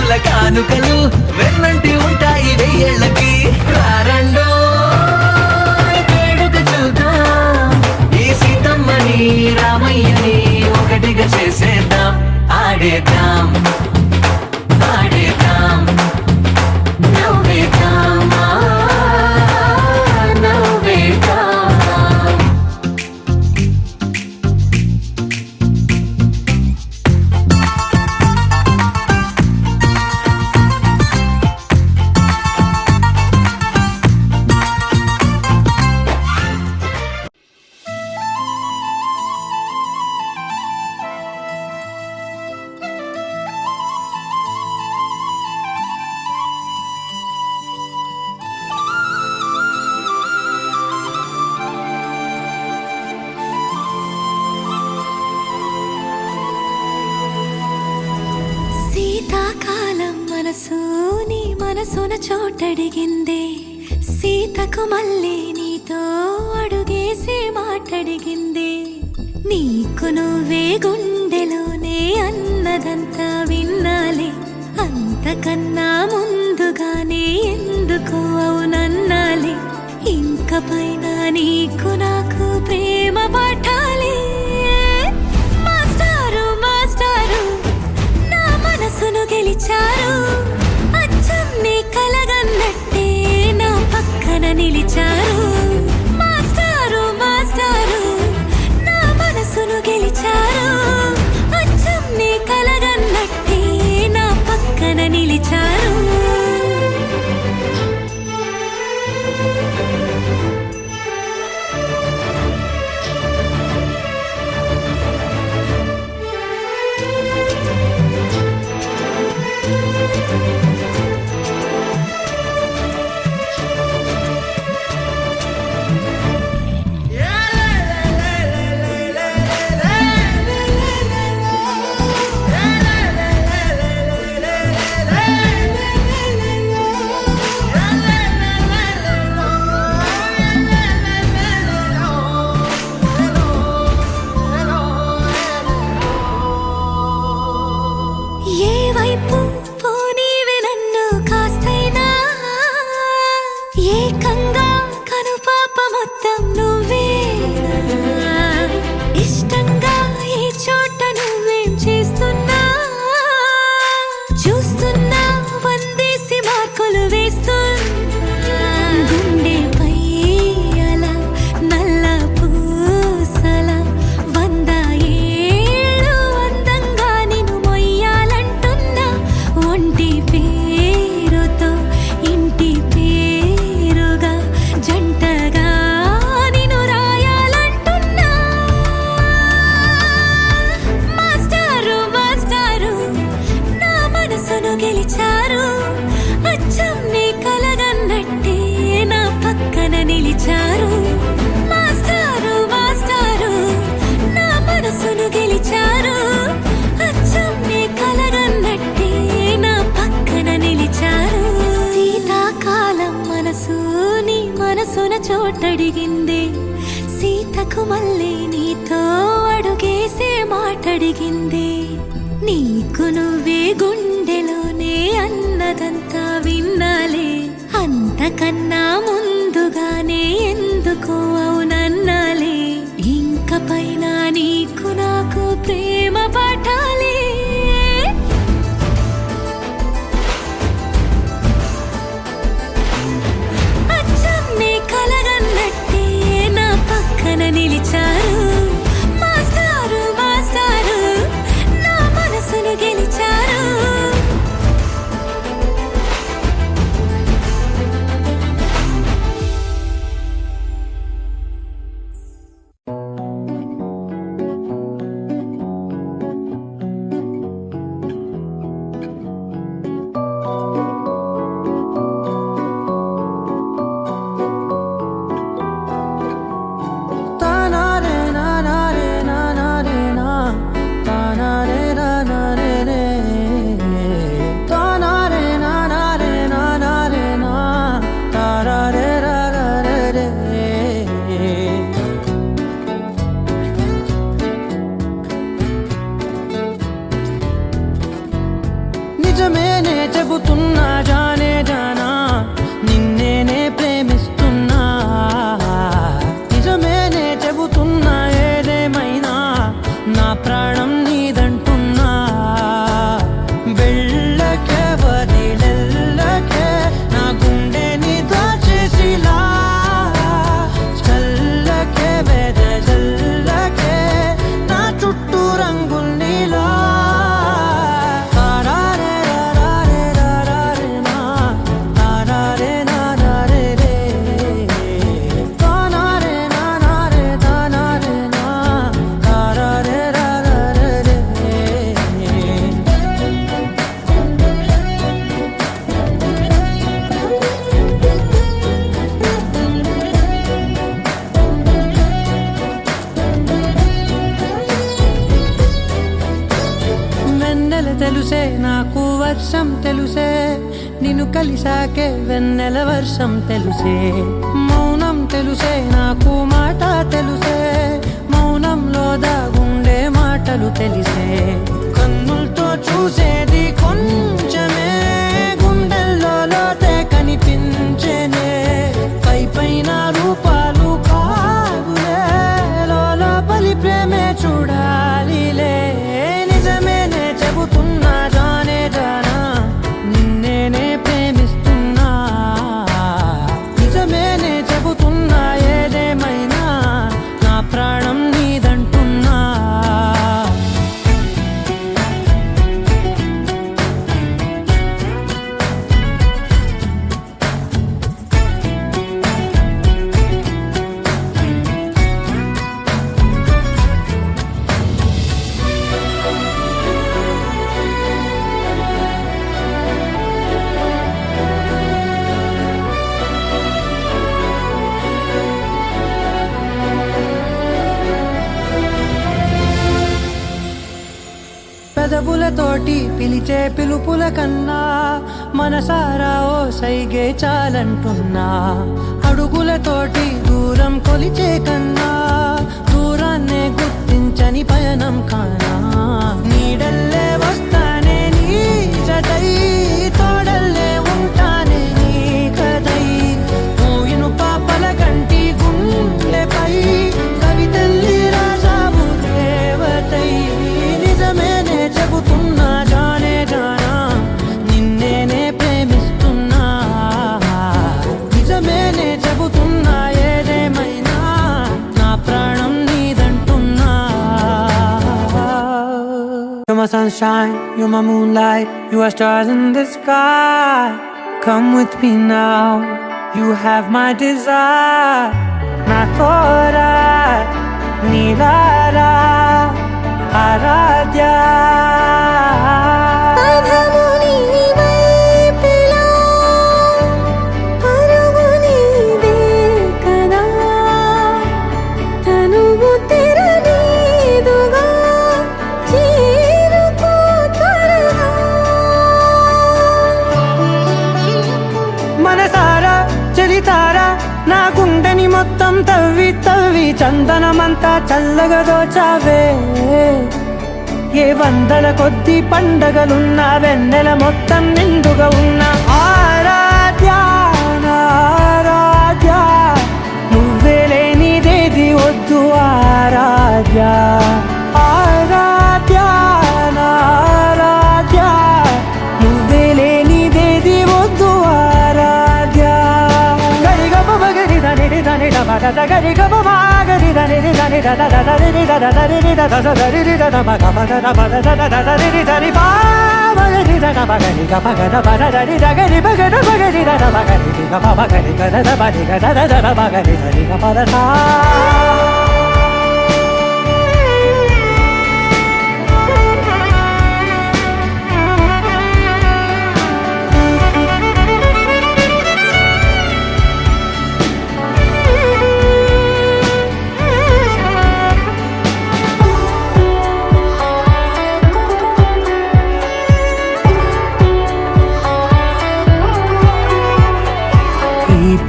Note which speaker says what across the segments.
Speaker 1: పూల కానుకలు వెన్నంటి ఉంటాయి వెయ్యేళ్ళకి. రారండో వేడుక చూద్దాం, ఈ సీతమ్మని రామయ్యని ఒకటిగా చేసేద్దాం. ఆడేద్దాం ఆడేద్దాం నవ్వేద్దాం నవ్వేద్దాం.
Speaker 2: శీతాకాలం మనసు నీ మనసున చోటడిగిందే, సీతకు మళ్ళీ నీతో అడుగేసి మాటడిగిందే. నీకు నువ్వే గుండెలోనే అన్నదంతా విన్నాలే, అంతకన్నా ముందుగానే ఎందుకు అవునన్నాలే. ఇంక పైన నీకు నాకు ప్రేమ పాఠాలే. మాస్టారు మాస్టారు నా మనసును గెలిచారు, అచ్చం నీ కలగన్నట్టే నా పక్కన నిలిచారు. మాస్టారు మాస్టారు నా మనసును గెలిచారు, అచ్చం నీ కలగన్నట్టే నా పక్కన నిలిచారు. ఏ వైపు పోనీవే నన్ను కాస్తైనా, ఏకంగా కనుపాప మొత్తం నువ్వే. ఇష్టంగా ఈ చోట నువ్వేం చేస్తున్నా, చూస్తున్నా వందేసి మార్కులు వేస్తున్నా. గుండెపై అలా నల్ల పూసల 100 ఏళ్ళు అందంగా నిన్ను మొయ్యాలంటున్నా. ఒంటి పేరుతో ఇంటి పేరుగా జంటగా నిన్ను రాయాలంటున్నా. మాస్టారు మాస్టారు నా మనసును గెలిచారు, అచ్చం నీ కలగన్నట్టే నా పక్కన నిలిచారు. మాస్టారు మాస్టారు నా మనసును గెలిచారు, అచ్చం నీ కలగన్నట్టే నా పక్కన నిలిచారు. శీతాకాలం మనసు నీ మనసున చోటడిగిందే, సీతకు మళ్ళీ నీతో అడుగేసే మాటడిగిందే. నీకు నువ్వే గుండెలోనే అన్నదంతా విన్నాలే, అంతకన్నా ముందుగానే ఎందుకు అవునన్నాలే. ఇంక పైన నీకు నాకు ప్రేమ పాఠాలే. అచ్చం నీ కలగన్నట్టే నా పక్కన నిలిచారు. మాస్టారు మాస్టారు నా మనసును గెలిచారు.
Speaker 3: నిజమేనే చెబుతున్నా జానే జానా నిన్నేనే ప్రేమిస్తున్నా నిజమేనే చెబుతున్నా ఏదేమైనా నా ప్రాణం నీదంటున్నా వెళ్ళకే వదిలెళ్ళకే నా గుండెని దాచేసిలా చల్లకే వెదజల్లకే నా చుట్టూ రంగుల్నిలా తెలుసే నాకు వర్షం తెలుసే నిన్ను కలిసాకే వెన్నెల వర్షం తెలుసే మౌనం తెలుసే నాకు మాట తెలుసే మౌనంలో దాగుండే మాటలు తెలిసే కన్నులతో చూసేది కొంచెమే గుండెల్లో లోతే కనిపించేనే పై పైన రూపాలు కాదులే లోపలి ప్రేమే చూడాలిలే నిజమేనే చెబుతున్నా జానే జానా నిన్నేనే ప్రేమిస్తున్నా నిజమేనే చెబుతున్నా ఏదేమైనా నా ప్రాణం నీదంటున్నా పెదవులతోటి పిలిచే పిలుపుల కన్నా మనసారా ఓ సైగే చాలంటున్నా అడుగులతోటి దూరం కొలిచే కన్నా దూరాన్నే గుర్తించని పయనం కానా నీడల్లే వస్తానే నీ జతై తోడల్లే ఉంటానే నీ కదై మోయిను పాపల కంటి గుండెపై కవితల్లి రాజావు దేవతై నిజమేనే చెబుతున్నా జానే జానా నిన్నేనే ప్రేమిస్తున్నా నిజమేనే చెబుతున్నా ఏదేమైనా నా ప్రాణం నీదంటున్నా You're my sunshine, you're my moonlight, you are stars in the sky. Come with me now, you have my desire. Na tora, nilara, ఆరాధ్య
Speaker 2: పదముని వైపులా పరుగు నీదే కదా తనువు తెరనీదుగా చేరుకో త్వరగా
Speaker 3: మనసారా చలితారా నా గుండెని మొత్తం తవ్వి తవ్వి చందనమంతా చల్లగా దోచావే ఏ వందల కొద్ది పండగలున్నా వెన్నెల మొత్తం నిండుగా ఉన్న ఆరాధ్య ఆరాధ్య నువ్వే లేనిదేది వద్దు ఆరాధ్య ఆరాధ్య ఆరాధ్య నువ్వే లేనిదేది వద్దు ఆరాధ్య గరిగమ మగరి దని దని మగ గరిగమ మాగరి దని దని దని దని దని దని దని మగ మగ మగ దని దని బా మగరి దని మగరి మగ మగ దని గరి మగ మగరి దని మగరి మగరి గద మగరి గద మగరి దని మగ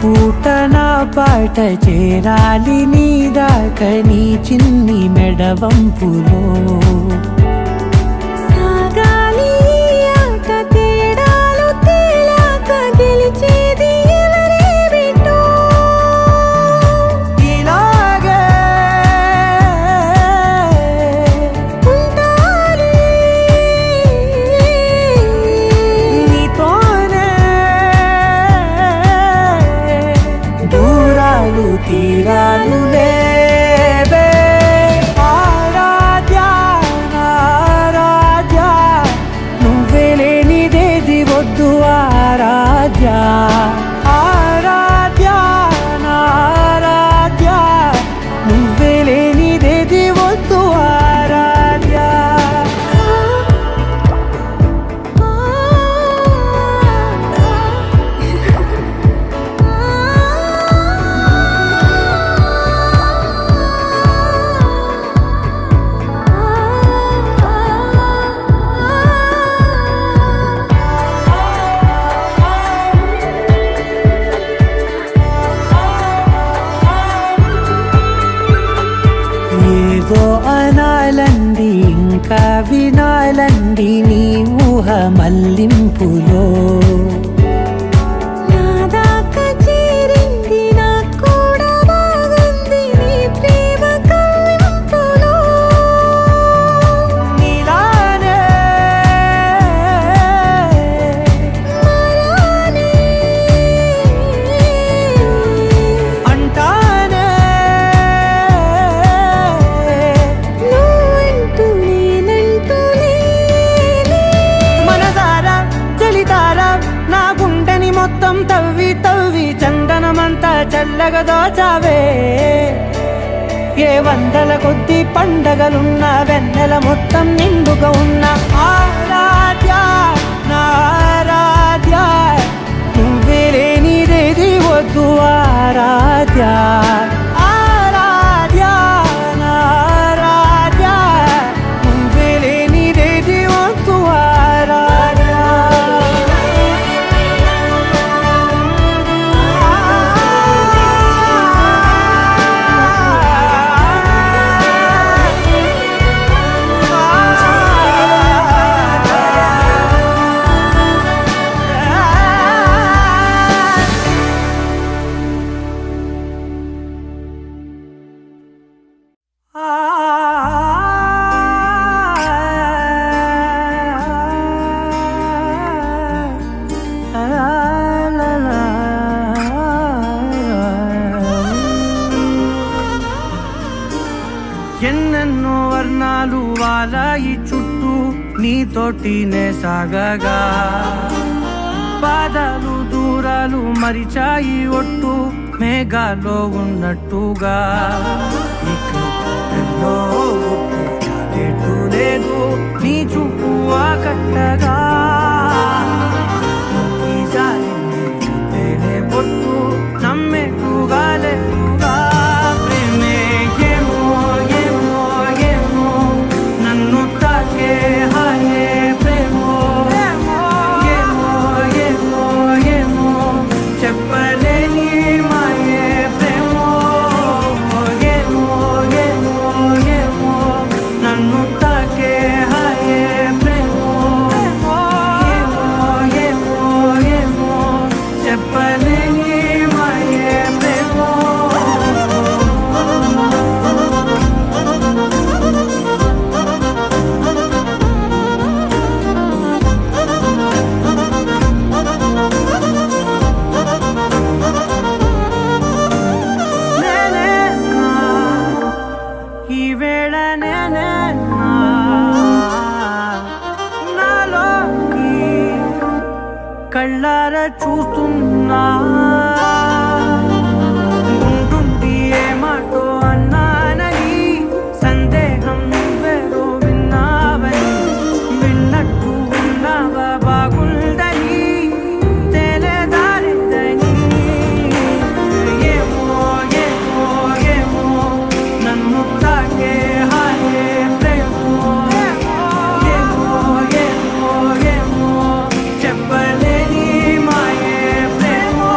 Speaker 3: పూట నా పాట చేరాలి నీ దాకా నీ చిన్ని మెడవంపులో
Speaker 2: సాగాలి ఆట తేడా నాదాకా చేరింది నాకు కూడా బాగుంది నీ ప్రేమ కవ్వింపులో
Speaker 3: నీలానే
Speaker 2: మరానే
Speaker 3: అంటానే
Speaker 2: నువ్వంటూ నేనంటూ లేనే
Speaker 3: మనసారా చలితారా నా గుండెని మొత్తం తవ్వి తవ్వి చందనమంతా చల్లగా దోచావే ఏ వందల కొద్ది పండగలున్న వెన్నెల మొత్తం నిండుగా ఉన్న ఆరాధ్య నా ఆరాధ్య నువ్వే లేనిదేది వద్దు ఆరాధ్య ఆరాధ్య నా ఆరాధ్య నువ్వే లేనిదేది వద్దు ఆరాధ్య ఎన్నెన్నో వర్ణాలు వాలాయి చుట్టూ నీతోటినే సాగగా పాదాలు దూరాలు మరిచాయి ఒట్టు మేఘాలో ఉన్నట్టుగా ఇక ఎన్నో చాలేటు లేదు నీ చూపు ఆకట్టగా ఈ జాలిని చూస్తేనే పొట్టు నమ్మేట్టుగా లేటుగా ప్రేమే ఏమో ఏమో ఏమో నన్ను తాకే హాయే ప్రేమో ఏమో ఏమో ఏమో చెప్పలేని మాయే ప్రేమో ఏమో ఏమో ఏమో నన్ను తాకే హాయే ప్రేమో ఏమో ఏమో ఏమో చెప్పలేని మాయే ప్రేమో నేనే నా ఈ వేళ నేనే నా నాలోకి కళ్ళారా చూస్తున్నా ఉంటుండి ఏ మాటో అన్నానని సందేహం నువ్వేదో విన్నావని విన్నట్టు ఉన్నావా బాగుందని తెలియదారిదని ఏమో ఏమో ఏమో నన్ను తాకే హాయే ప్రేమో ఏమో ఏమో ఏమో చెప్పలేని మాయే ప్రేమో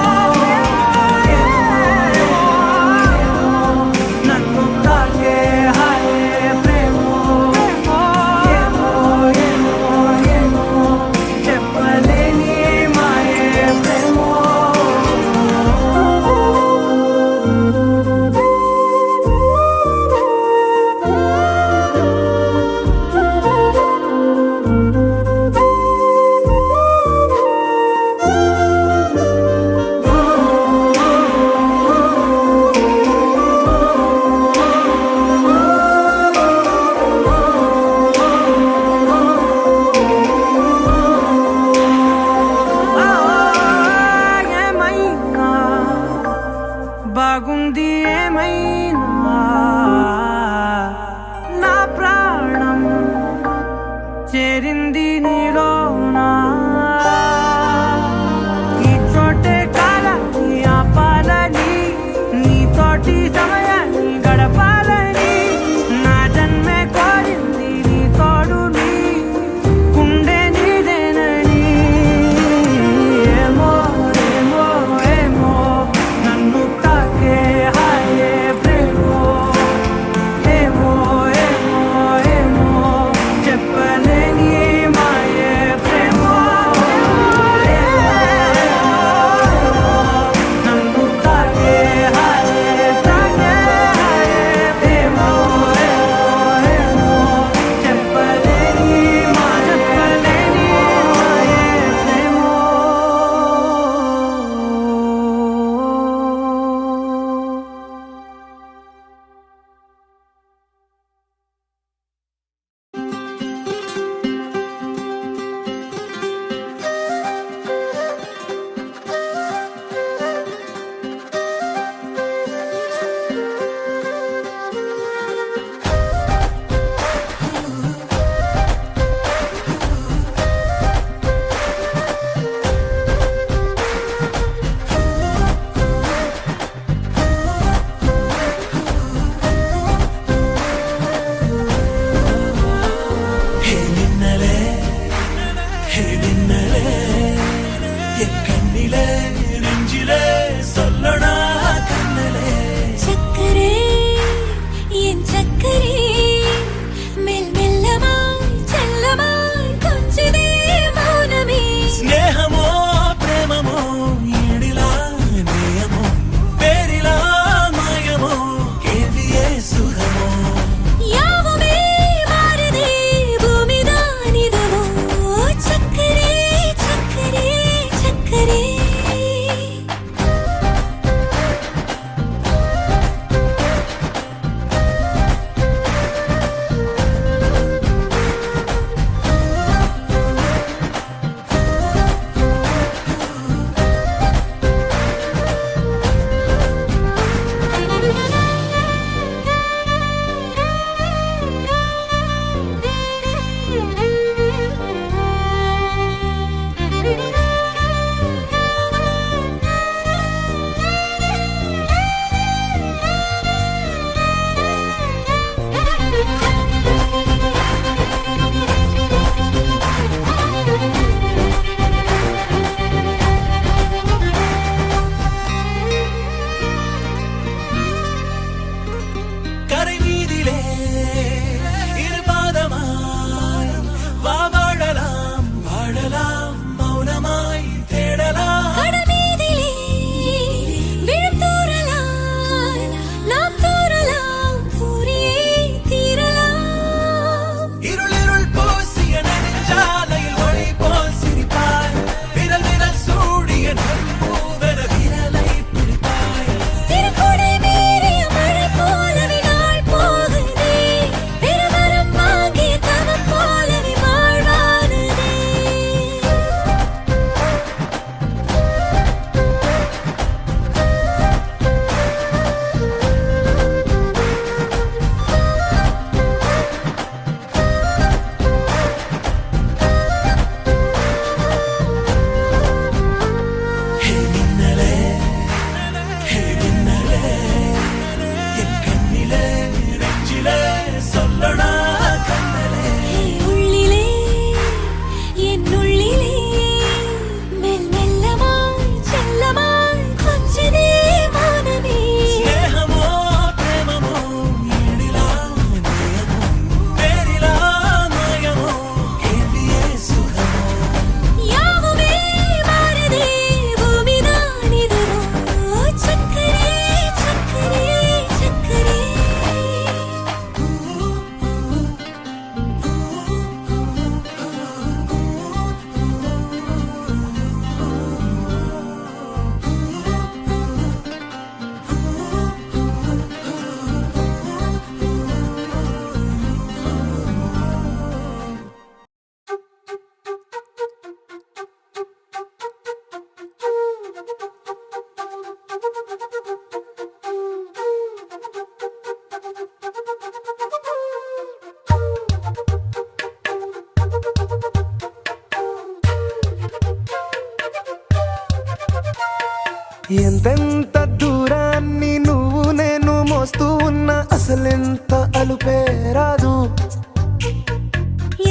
Speaker 4: ఎంతెంత దూరాన్ని నువ్వు నేను మోస్తూ ఉన్నా అసలెంత అలుపే రాదు.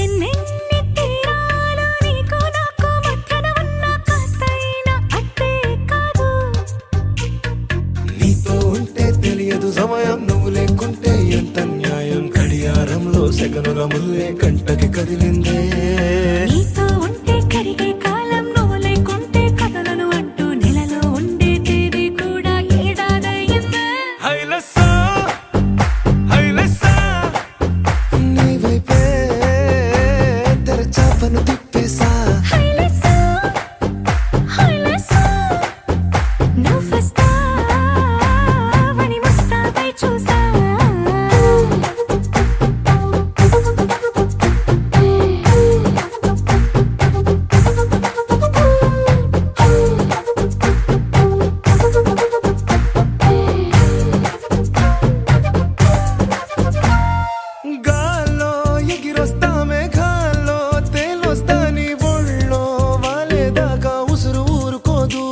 Speaker 2: ఎన్నెన్ని తీరాలు నీకు నాకు మధ్యన ఉన్న కాస్తైనా అట్టే కాదు.
Speaker 4: నీతో ఉంటే తెలియదు సమయం, నువ్వు లేకుంటే ఎంత న్యాయం. గడియారంలో సెకనుల ముల్లే కంటకి కదిలిందే.
Speaker 2: నీతో ఉంటే కరిగే కాలం, నువ్వు లేకుంటే కథలను అంటూ నెలలో ఉండే తేదీ కూడా ఏడాదయ్యిందే.
Speaker 4: హైలెస్సా హైలెస్సా నీ వైపే తెరచాపను తిప్పేసా.
Speaker 2: హైలెస్సా హైలెస్సా నువ్వొస్తావని ముస్తాబై చూసా.
Speaker 4: గాల్లో ఎగిరొస్తా మేఘాల్లో తేలొస్తా నీ ఒళ్ళో వాలేదాకా ఉసురు ఊరుకోదు.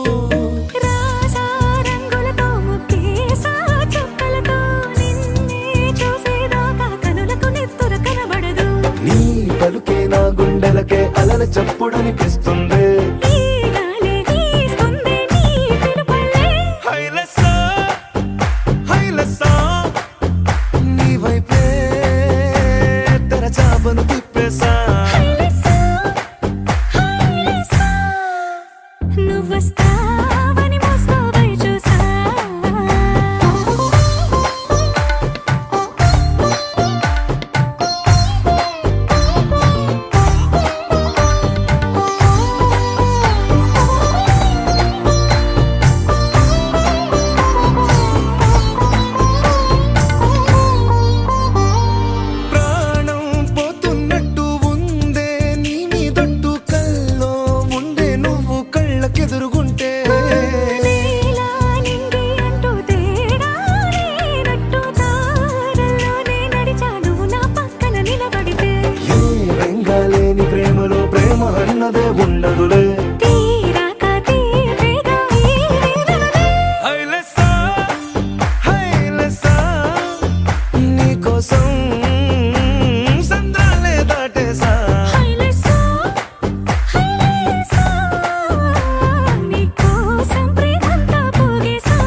Speaker 2: రాసా రంగులతో ముక్కేసా చుక్కలతో నిన్నే చూసేదాకా కనులకు నిద్ర కనబడదు.
Speaker 4: నీ పలుకే నా గుండెలకే అలల చప్పుడనిపిస్తుంది.
Speaker 2: ఈ గాలి వీస్తుంది నీ పిలుపులే.
Speaker 4: హైలెస్సా హైలెస్సా నీ వైపే తెరచాపను తిప్పేసా.
Speaker 2: హైలెస్సా హైలెస్సా నువ్వొస్తావని ముస్తాబై చూసా.
Speaker 4: ప్రాణం పోతున్నట్టు ఉందే నీ మీదొట్టు కల్లో ఉండే నువ్వు కళ్ళకెదురుగుంటే.
Speaker 2: నీలా నింగి అంటూ తేడా లేనట్టు తారల్లోనే నడిచా నువ్వు నా పక్కన నిలబడితే.
Speaker 4: ఏ వెంగాలేని ప్రేమలో ప్రేమ అన్నదే ఉండదులే.
Speaker 2: తీరాక తీరేగా ఈ వేదనలే.
Speaker 4: హైలెస్సా హైలెస్సా నీకోసం సంద్రాలే దాటేసా.
Speaker 2: హైలెస్సా హైలెస్సా నీకోసం ప్రేమంతా పోగేసా.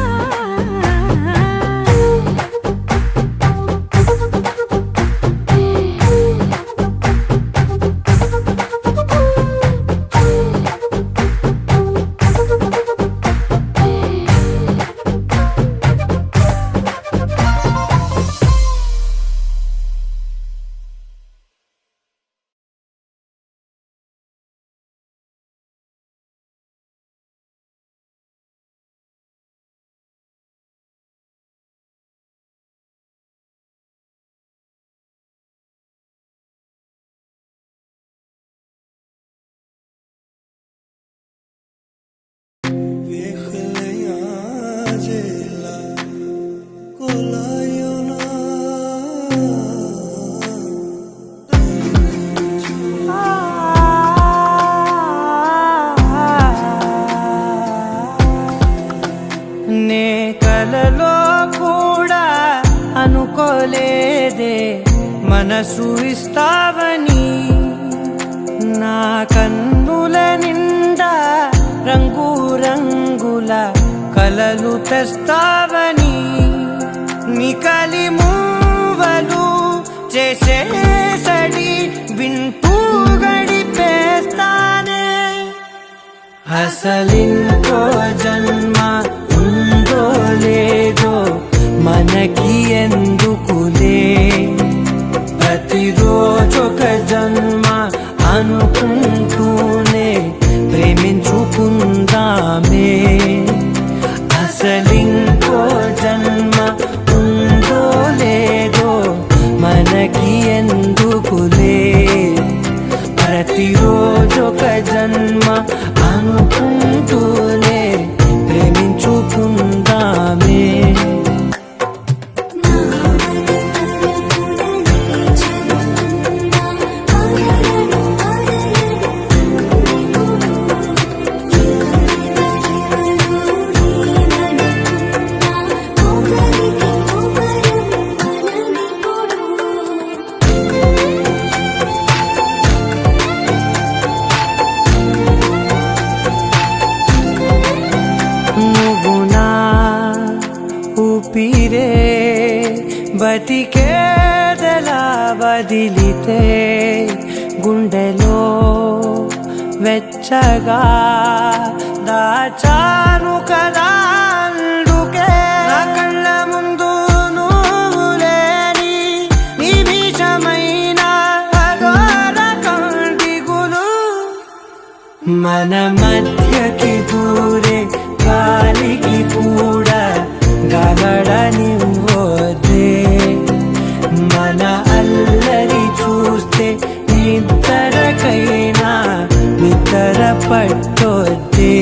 Speaker 3: నే కలలో కూడా అనుకోలేదే మనసు ఇస్తావని. నా కన్నుల నిండా రంగు రంగుల కలలు తెస్తావని. మికలి మూవలు చేసేసడి వింటూ గడిపేస్తానే. అసలింకో జన్మ ఉందో లేదో మనకి ఎందుకులే. ప్రతిరోజొక జన్మ అనుకుంటూనే ప్రేమించుకుందామే. అసలింకో జన్మ ఉందో లేదో మనకి ఎందుకులే. ప్రతిరోజొక జన్మ అనుకుంటూనే ప్రేమించుకుందామే.
Speaker 2: నా మనసు తలుపులని చెబుతున్నా, ఆగలను ఆగలను
Speaker 3: బతికేదెలా వదిలితే గుండెలో వెచ్చగా దాచాను కదా అందుకే నా కళ్ళ ముందు నువ్వు లేని నిమిషమైన అఘోర కంటిగులు మన మధ్యకి దూరే గాలికి కూడా గగడనివ్వదే మన అల్లరి చూస్తే నిద్రకైనా నిద్ర పట్టొద్దే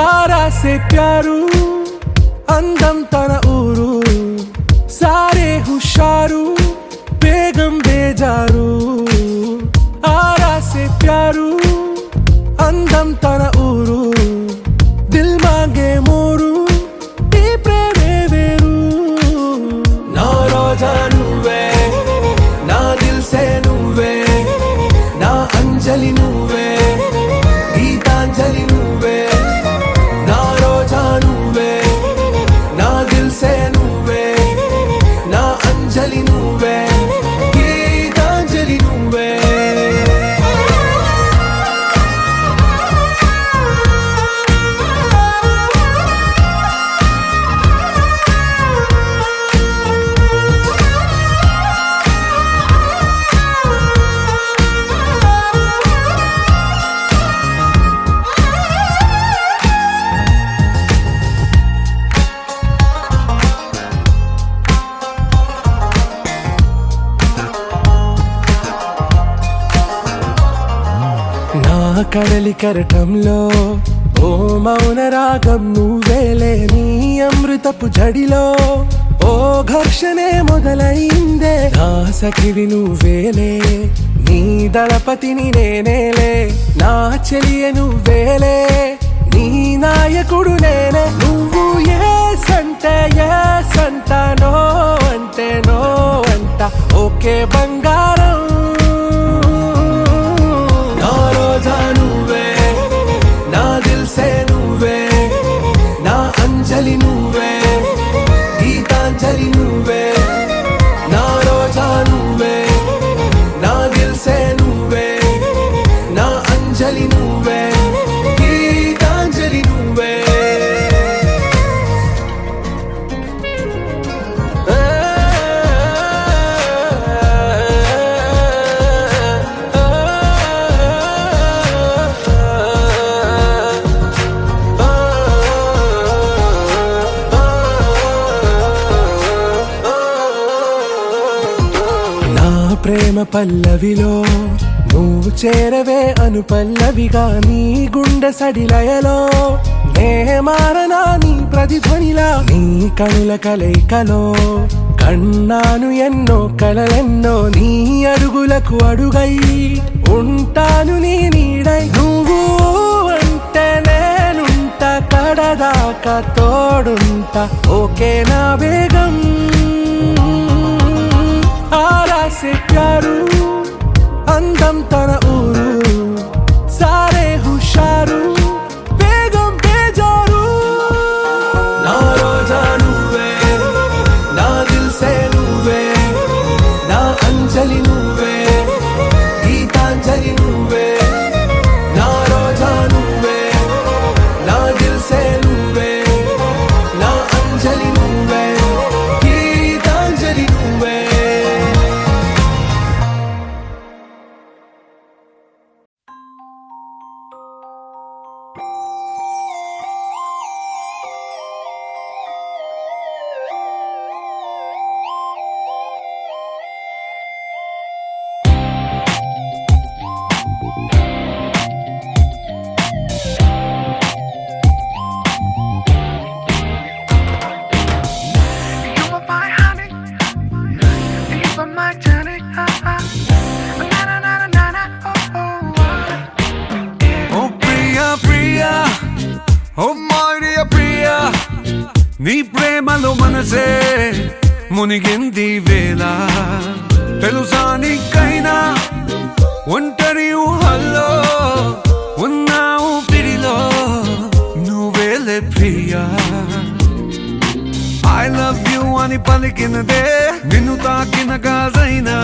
Speaker 5: आरा से प्यारू అందం తన ఊరు సారే హుషారు బేగం బేజారు ఆరా సే ప్యారు అందం తన ఊరు దిల్ మాంగే మోరు ఈ ప్రేమే వేరు నా రోజా నువ్వే నా దిల్ సే నువ్వే నా అంజలి నువ్వే గీతాంజలి నువ్వే నా రోజా నువ్వే నా దిల్ సే నువ్వే నా అంజలి నువ్వే గీతాంజలి నువ్వే కడలి కరటంలో ఓ మౌన రాగం నువ్వేలే నీ అమృతపు జడిలో ఓ ఘర్షణే మొదలైందే నా సఖివి నువ్వేలే నీ దళపతిని నేనేలే నా చెలియ నువ్వేలే నీ నాయకుడు నేనే నువ్వు ఏ సంట నో అంటే నో అంట ఓకే బంగారం నా రోజా నువ్వే నా దిల్ సే నువ్వే నా అంజలి నువ్వే గీతాంజలి నువ్వే నా రోజా నువ్వే నా దిల్ సే నువ్వే నా అంజలి నువ్వే గీతాంజలి నువ్వే ప్రేమ పల్లవిలో నువ్వు చేరవే అను పల్లవిగా నీ గుండె సడిలయలో నే మారనా నీ ప్రతిధ్వనిలా నీ కనుల కలయికలో కన్నాను ఎన్నో కలలెన్నో నీ అడుగులకు అడుగై ఉంటాను నీ నీడై నువ్వు అంటే నేనుంట కడదాకా తోడుంటా ఓకే నా బేగం ఆరా సే ప్యారు అందం తన ఊరు సారే హుషారు బేగం బేజారు నా రోజా నీ ప్రేమలో మనసే మునిగింది వేళ తెలుసా నీకైనా ఒంటరి ఊహల్లో ఉన్నావు పిడిలో నువ్వేలే ప్రియా I love you అని పలికినదే నిన్ను తాకిన గాజైనా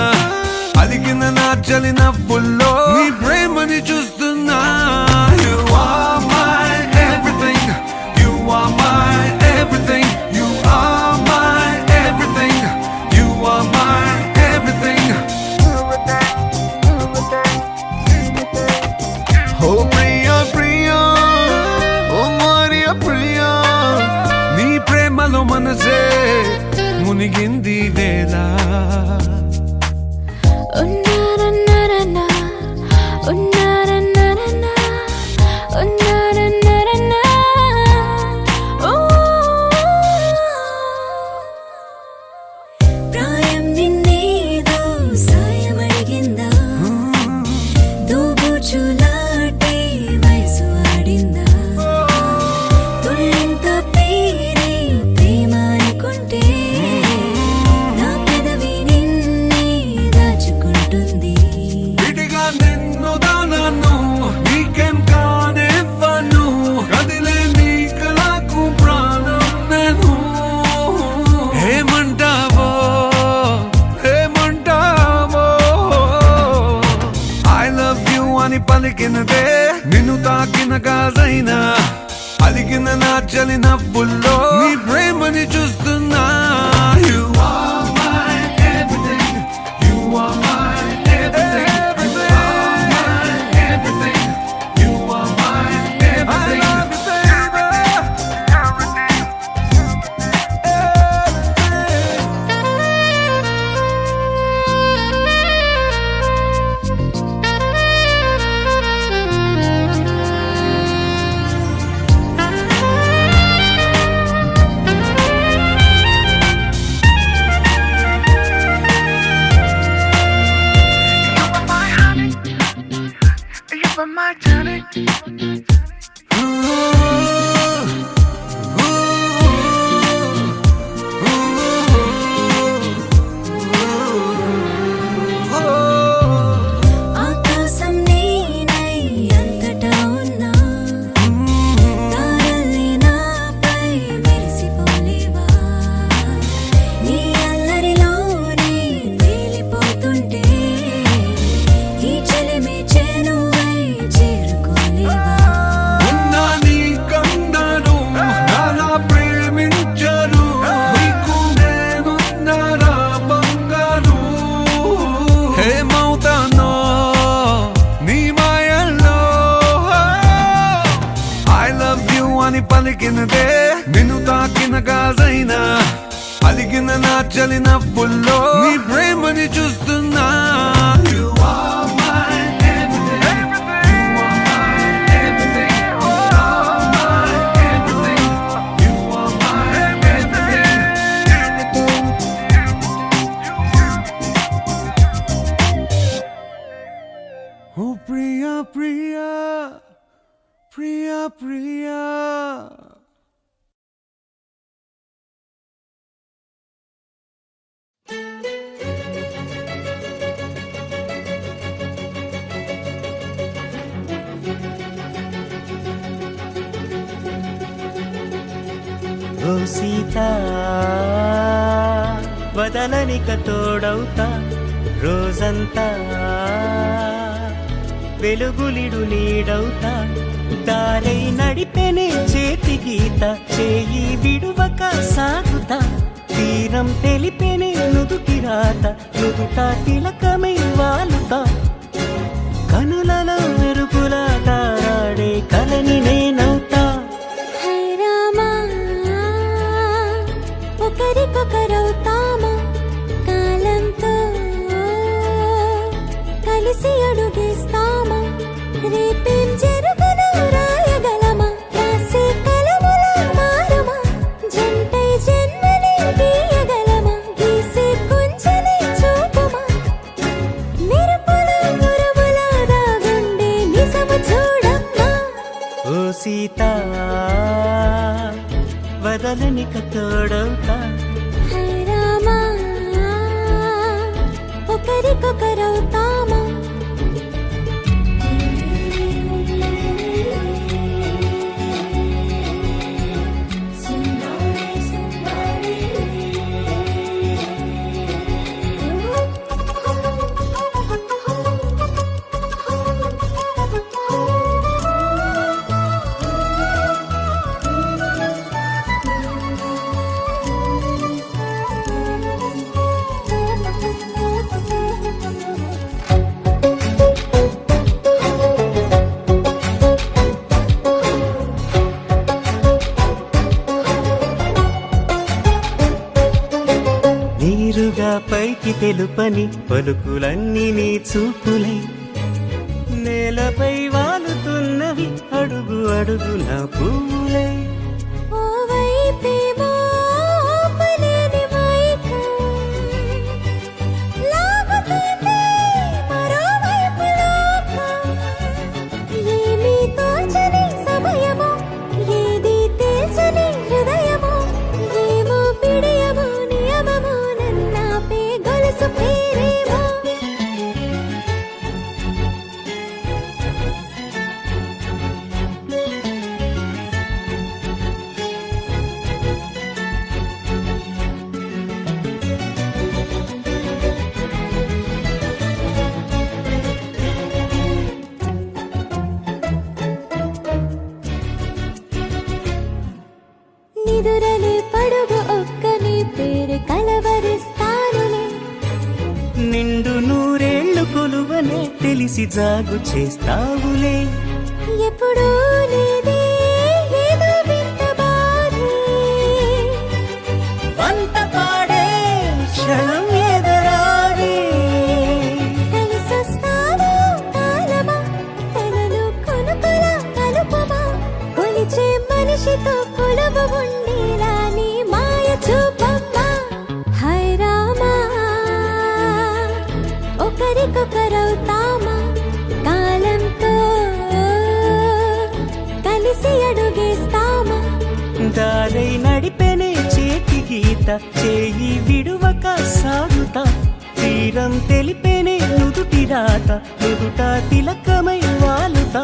Speaker 5: అలిగిన నా చలి నవ్వుల్లో నీ ప్రేమని చూస్తున్నా You are my everything You are my everything You are my everything You are my everything Oh Priya Priya Oh Maria Priya నీ ప్రేమలో మనసే మునిగింది వేళ
Speaker 2: ప్రాయం నిన్నేదో సాయమడిగిందా దూబుచులాటే వయసు ఆడిందా తుళ్ళింత పేరే ప్రేమ అనుకుంటే నా పెదవి నిన్నే దాచుకుంటుంది
Speaker 5: విడిగా నిన్ను దానను నీకేం కానివ్వను కదిలే నీ కళకు ప్రాణం నేను ఏమంటావో ఏమంటావో I love you అని పలికినదే నిన్ను తాకిన గాజైనా అలిగిన నా చలి నవ్వుల్లో నీ ప్రేమని చూస్తున్నా You are my everything You are my everything You are my everything You are my everything I love you baby
Speaker 2: ఆకాశం నేనై అంతటా ఉన్నా తారల్ని నాపై మెరిసిపోలేవా నీ అల్లరిలోనే తేలిపోతుంటే ఈ చెలిమి చేనువై చేరుకోలేవా
Speaker 5: ఉన్నా నీ కందరు నాలా ప్రేమించరు నీకు నేనున్నారా బంగారు ఏమవుతానో నీ మాయల్లో I love you అని పలికినదే నిన్ను తాకిన గాజైనా అలిగిన నా చలి నవ్వుల్లో నీ ప్రేమని చూస్తున్నా You are my everything You are my everything You are my everything You are my everything Oh Priya Priya Priya Priya
Speaker 3: ఓ సీత వదలనిక తోడవుతా రోజంతా వెలుగులిడు నీడవుతా దారై నడిపెనే చేతి గీత చేయి విడువక సాగుతా తీరం తెలిపెనే నుదుటి రాత నుదుట తిలకమై వాలుతా కనులలో మెరుపులా తారాడే కలని నేనవుతా
Speaker 2: హై రామా ఒకరికొకరవుతామా కాలంతో కలిసి అడుగేస్తామా రేపేం జరుగునో రాయగలమా రాసే కలముల మారమా జంటై జన్మని గీయగలమా గీసే కొంచెని చూపుమా మెరుపుల మురముల దాగుండే నిజము చూడమ్మా
Speaker 3: ఓ సీత వదలనిక తోడవుతా.
Speaker 2: హై రామా ఒకరికొకరవుతామా
Speaker 3: నీరుగా పైకి తెలుపని పలుకులన్నీ నీ చూపులై, నేలపై వాలుతున్నవి అడుగు అడుగున పూలై.
Speaker 2: ఓ వైపేమో ఆపలేని మైకం, లాగుతుంది మరోవైపు లోకం. ఏమీ తోచని సమయమో, ఏది తేల్చని హృదయమో, ఏమో పిడియమో నియమమో, నన్నాపే గొలుసు పేరేమో. నిదురలే పడుగు ఒక్కని పేరు కలవరిస్తానులే.
Speaker 3: నిండు నూరేళ్లు కొలువనే తెలిసి జాగు చేస్తావులే.
Speaker 2: ఎప్పుడూ లేదే ఏదో వింత బాధే,
Speaker 3: వంత పాడే క్షణం ఎదురాడే.
Speaker 2: కలిసొస్తావో కాలమా, తనలో కొనుకొల కలుపమా, కొలిచే మనిషితో కొలువు ఉండేలా నీ మాయ చూపమ్మా. హై రామా ఒకరికొకరవుతామా, కాలంతో కలిసి అడుగేస్తామా.
Speaker 3: దారై నడిపెనే చేతి గీత, చేయి విడువక సాగుతా. తీరం తెలిపేనే నుదుటి రాత, నుదుట తిలకమై వాలుతా.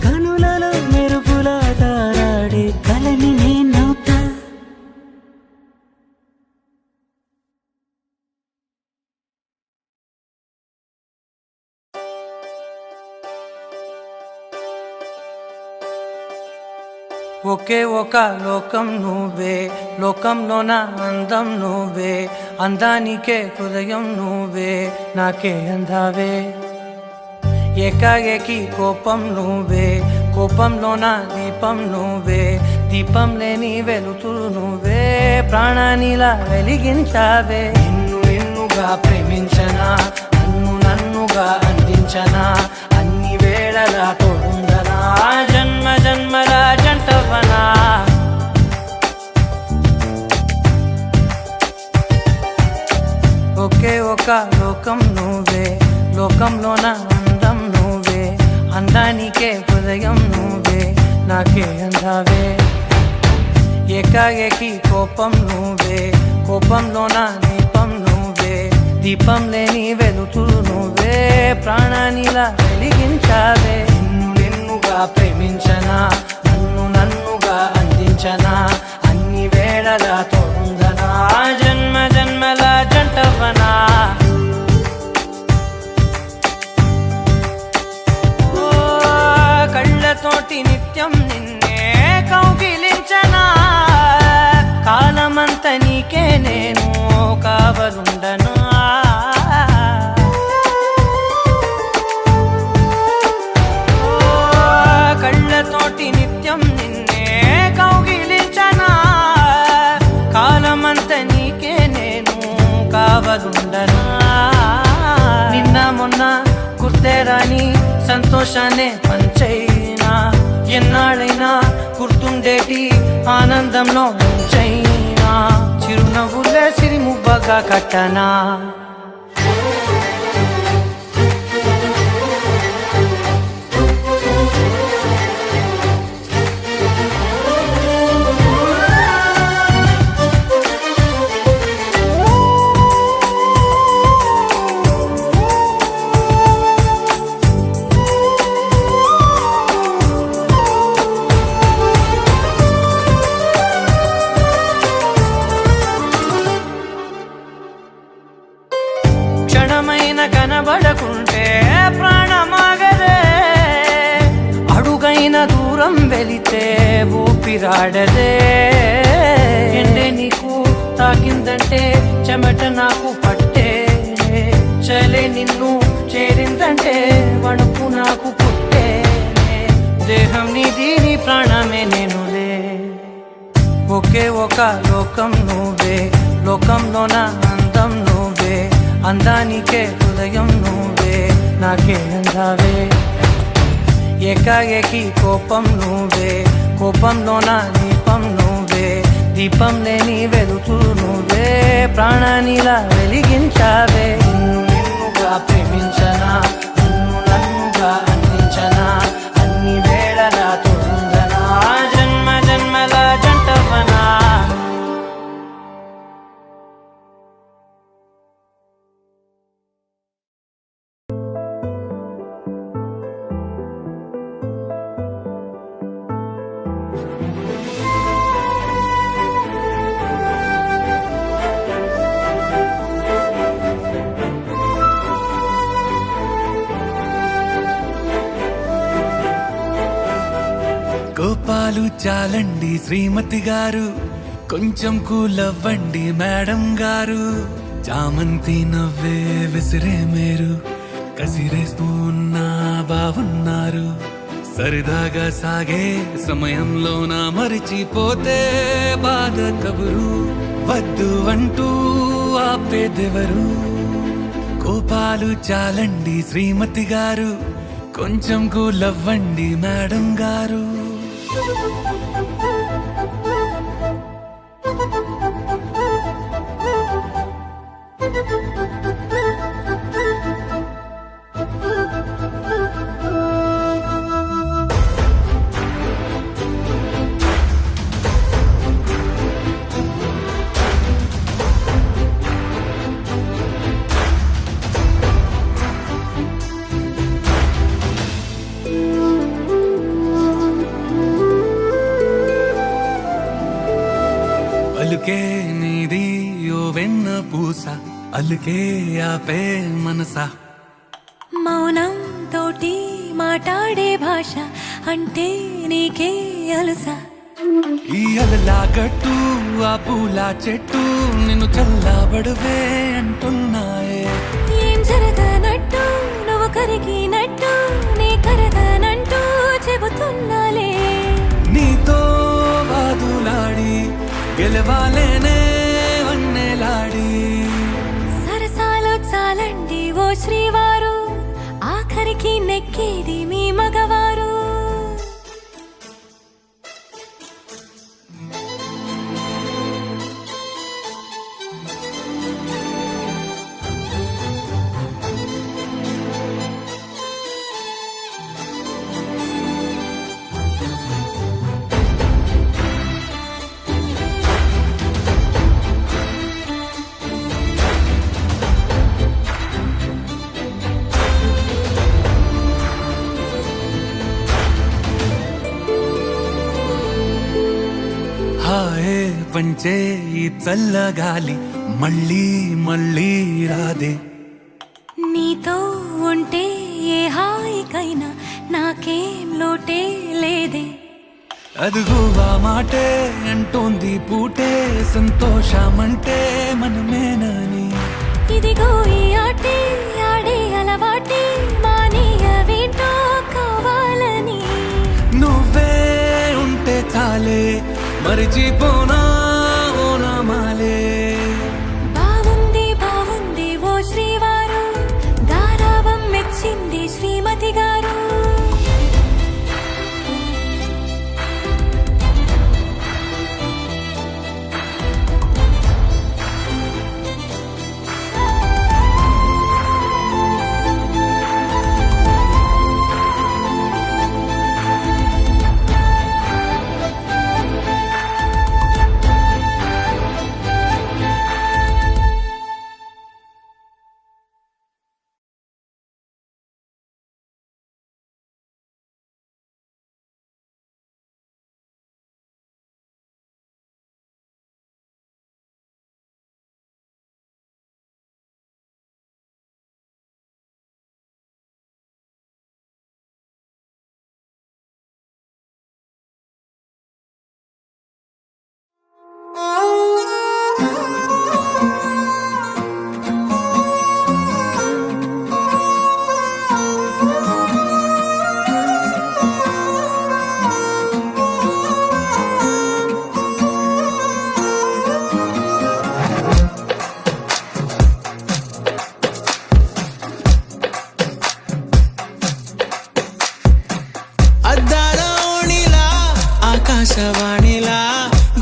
Speaker 3: కనులలో మెరుగుల దారాడే కలని నేనవుతా.
Speaker 6: ఒకే ఒక లోకం నువ్వే, లోకంలోన అందం నువ్వే, అందానికే హృదయం నువ్వే, నాకే అందావే. ఏకాఏకి కోపం నువ్వే, కోపంలోన దీపం నువ్వే, దీపం లేని వెలుతురు నువ్వే, ప్రాణానిలా వెలిగించావే. నిన్నుగా ప్రేమించనా, నన్నుగా అందించనా, అన్ని వేళలా తోడుందనా, జన్మ జన్మల జంటవనా. ఒకే ఒక లోకం నువ్వే, లోకంలోన అందం నువ్వే, అందానికే హృదయం నువ్వే, నాకే అందావే. ఏకాఏకి కోపం నువ్వే, కోపంలోన దీపం నువ్వే, దీపం లేని వెలుతురు నువ్వే, ప్రాణానిలా వెలిగించావే. నిన్నుగా ప్రేమించనా, నన్నుగా అందించనా, అన్ని వేళలా తోడుందనా, జన్మ జన్మల జంటవనా. ఓ కళ్ళతోటి నిత్యం నిన్నే కౌగిలించనా, కాలమంత నీకే నేను కావలుండనా. కళ్ళతోటి నిత్యం నిన్నే కౌగిలించనా, కాలమంత నీకే నేను కావలుండనా. నిన్న మొన్న గుర్తేరాని సంతోషాన్ని పంచైనా, ఎన్నాళ్ళైనా గుర్తుండేటి ఆనందంలో ముంచైనా, చిరునవ్వులే సిరిముబ్బగా కట్టనా. జాడదే ఎండే నీకు తాకిందంటే చెమట నాకు పట్టే చలే నిన్ను చేరిందంటే వణుకు నాకు పుట్టే దేహం నీది నీ ప్రాణమే నేనులే ఒకే ఒక లోకం నువ్వే లోకంలోన అందం నువ్వే అందానికే హృదయం నువ్వే నాకే అందావే ఏకాఏకి కోపం నువ్వే కోపంలోన దీపం నువ్వే దీపం లేని వెలుతూ నువ్వే ప్రాణానిలా వెలిగించావే నిన్నుగా ప్రేమించనా నన్నుగా అందించనా అన్ని వేళలా తోందనా జన్మ జన్మల జంటవనా
Speaker 5: కోపాలు చాలండి శ్రీమతి గారు కొంచెం కూలవ్వండి మేడం గారు చామంతి నవ్వే విసిరే మేరు కసిరేస్తూ ఉన్నా బాగున్నారు సరదాగా సాగే సమయంలోన మరిచిపోతే బాధ కబురు వద్దు అంటూ ఆపేదెవరు కోపాలు చాలండి శ్రీమతి గారు కొంచెం కూలవ్వండి మేడం గారు అలుకే నీది ఓ వెన్న పూస అలుకే ఆపే మనసా
Speaker 2: మౌనం తోటి మాట్లాడే భాష అంటే నీకే అలుసా
Speaker 5: ఈ అలలా గట్టు ఆ పూల చెట్టు నిన్ను చల్లబడువే అంటున్నాయే
Speaker 2: ఏం జరగనట్టు నువ్వు కరిగినట్టు నీ కరగనంటూ చెబుతున్నాలే
Speaker 5: నీతో వాదులాడి గెలవాలేనే వన్నెలాడి
Speaker 2: సరసాలు చాలండి ఓ శ్రీవారు ఆఖరికి నెక్కేది మీ మగవారు
Speaker 5: హాయే పంచే ఈ చల్లగాలి మళ్ళీ మళ్ళీ రాదే
Speaker 2: నీతో ఉంటే ఏ హాయికైనా నాకేం లోటే లేదే
Speaker 5: అదుగు ఆ మాటే అంటోంది పూటే సంతోషమంటే మనమేనని
Speaker 2: ఇదిగో ఈ ఆటే ఆడే అలవాటే మానేయవేంటో కావాలని
Speaker 5: నువ్వే ఉంటే చాలే మరిచిపోనా ఓ నామాలే
Speaker 2: బాగుంది బాగుంది ఓ శ్రీవారు గారాబం మెచ్చింది శ్రీమతి గారు
Speaker 7: ఆకాశవాణిలా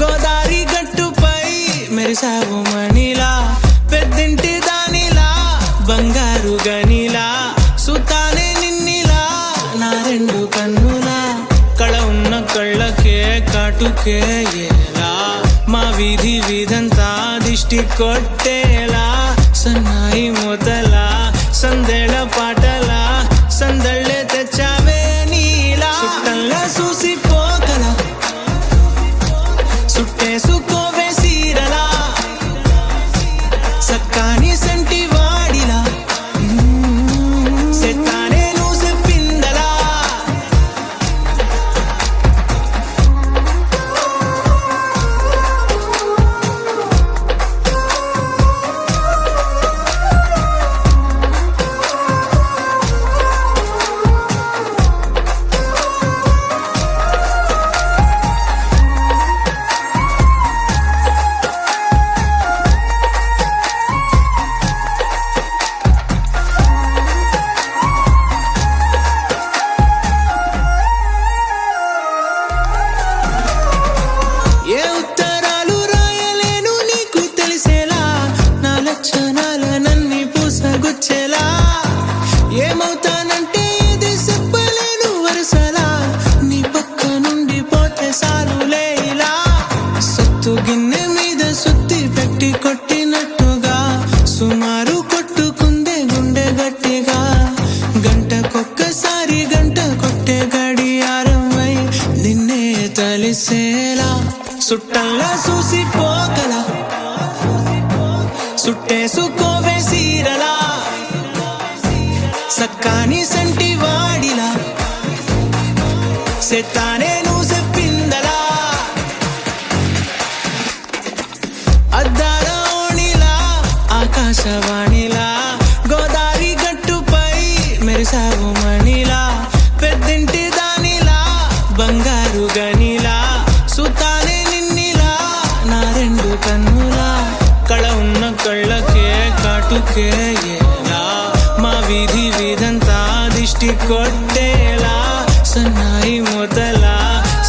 Speaker 7: గోదారి గట్టుపై మెరిసావు మణిలా పెద్దింటి దానిలా బంగారు గనిలా సుతానే నిన్నిలా నా రెండు కన్నులా కళ ఉన్న కళ్ళకే కాటుకే ఎలా మా వీధి వీధంతా దిష్టి కొట్టేలా సన్నాయి మొదలా సందేళ పాటలా సందళ్ళే తెచ్చావే నీలా సుట్టల్లా చూసిపోగల సుట్టేసుకోవే సీరలా సక్కాని సంటి వాడిలా సెత్తానే నువ్వు చెప్పిందలా ఏ ఉత్తరాలు రాయలేను నీకు తెలిసేలా నా లక్షణాలనన్నీ పూసగుచ్చేలా ఏమవుతానంటే ఇది చెప్పలేను వరుసలా నీ పక్క నుండి పోతే సాలులే ఇలా సత్తు గిన్నె మీద సుత్తి పెట్టి కొట్టినట్టుగా సుమారు కొట్టుకుందే గుండె గట్టిగా గంటకొక్కసారి గంట కొట్టే గడియారమై నిన్నే తలిసేలా సుట్టల్లా చూసిపోగల సుట్టేసుకోవే సీరలా సక్కాని సంటి వాడిలా సెత్తానే నువ్వు చెప్పిందలా అద్దాల ఓణిలా ఆకాశవాణిలా గోదారి గట్టుపై మెరిసావు మణిలా పెద్దింటి దానిలా బంగారు గనిలా సుతానే నిన్నిలా నా రెండు కన్నులా కళ ఉన్న కళ్ళకే కాటుకే ఎలా మా వీధి వీధంతా దిష్టి కొట్టేలా సన్నాయి మొదలా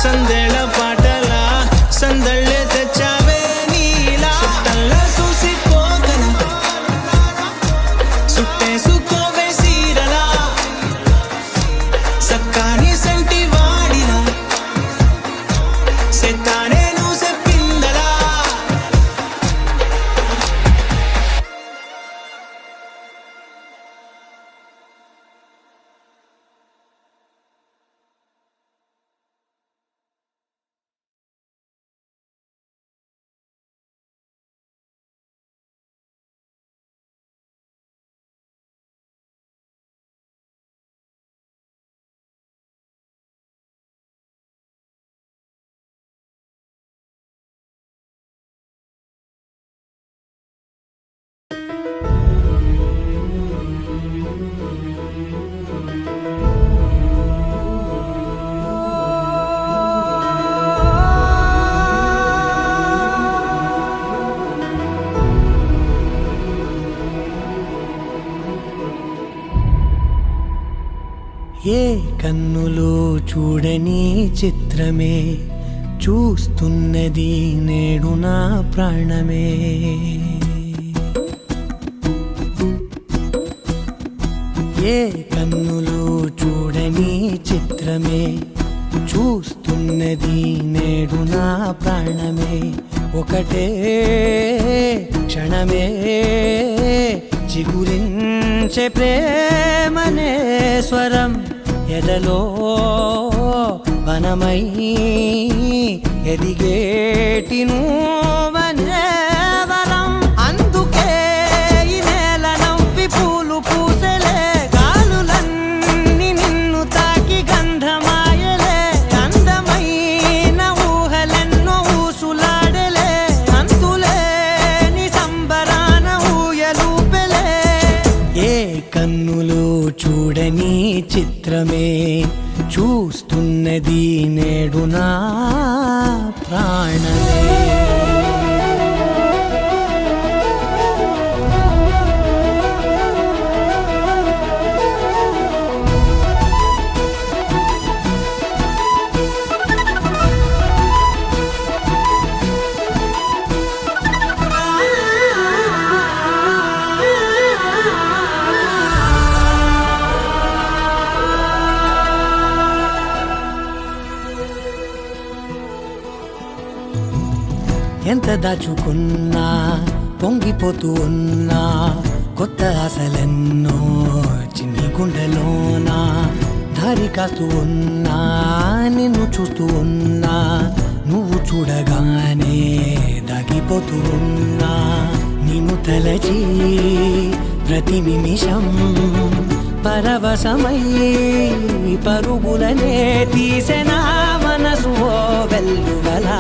Speaker 7: సందేళ పాటలా సందళ్ళే తెచ్చావే నీలా సుట్టల్లా చూసిపోగల సుట్టేసుకోవే సీరలా సక్కాని సంటి వాడిలా సెత్తానే నువ్వు చెప్పిందలా
Speaker 6: ఏ కన్నులో చూడని చిత్రమే చూస్తున్నది నేడు నా ప్రాణమే ఏ కన్నులో చూడని చిత్రమే చూస్తున్నది నేడు నా ప్రాణమే ఒకటే క్షణమే చిగురించే ప్రేమనే స్వరం ఎదలో వనమై ఎదిగేటి నువ్వనే వరం అందుకే ఈ నేల నవ్వి పూలు పూసెలే గాలులన్నీ నిన్ను తాకి గంధమాయలే అందమైన ఊహలెన్నో ఊసులాడలే అంతులేని సంబరాన ఊయలూపెలే ఏ కన్నులో చూడని చిత్రమే చూస్తున్నది నేడు నా ప్రాణమే ఎంత దాచుకున్నా పొంగిపోతూ ఉన్నా కొత్త ఆశలెన్నో చిన్ని గుండెలోనా దారి కాస్తూ ఉన్నా నిన్ను చూస్తూ ఉన్నా నువ్వు చూడగానే దాగిపోతూ ఉన్నా నిన్ను తలచి ప్రతి నిమిషం పరవశమై పరుగులనే తీసెనా మనసు ఓ వెల్లువలా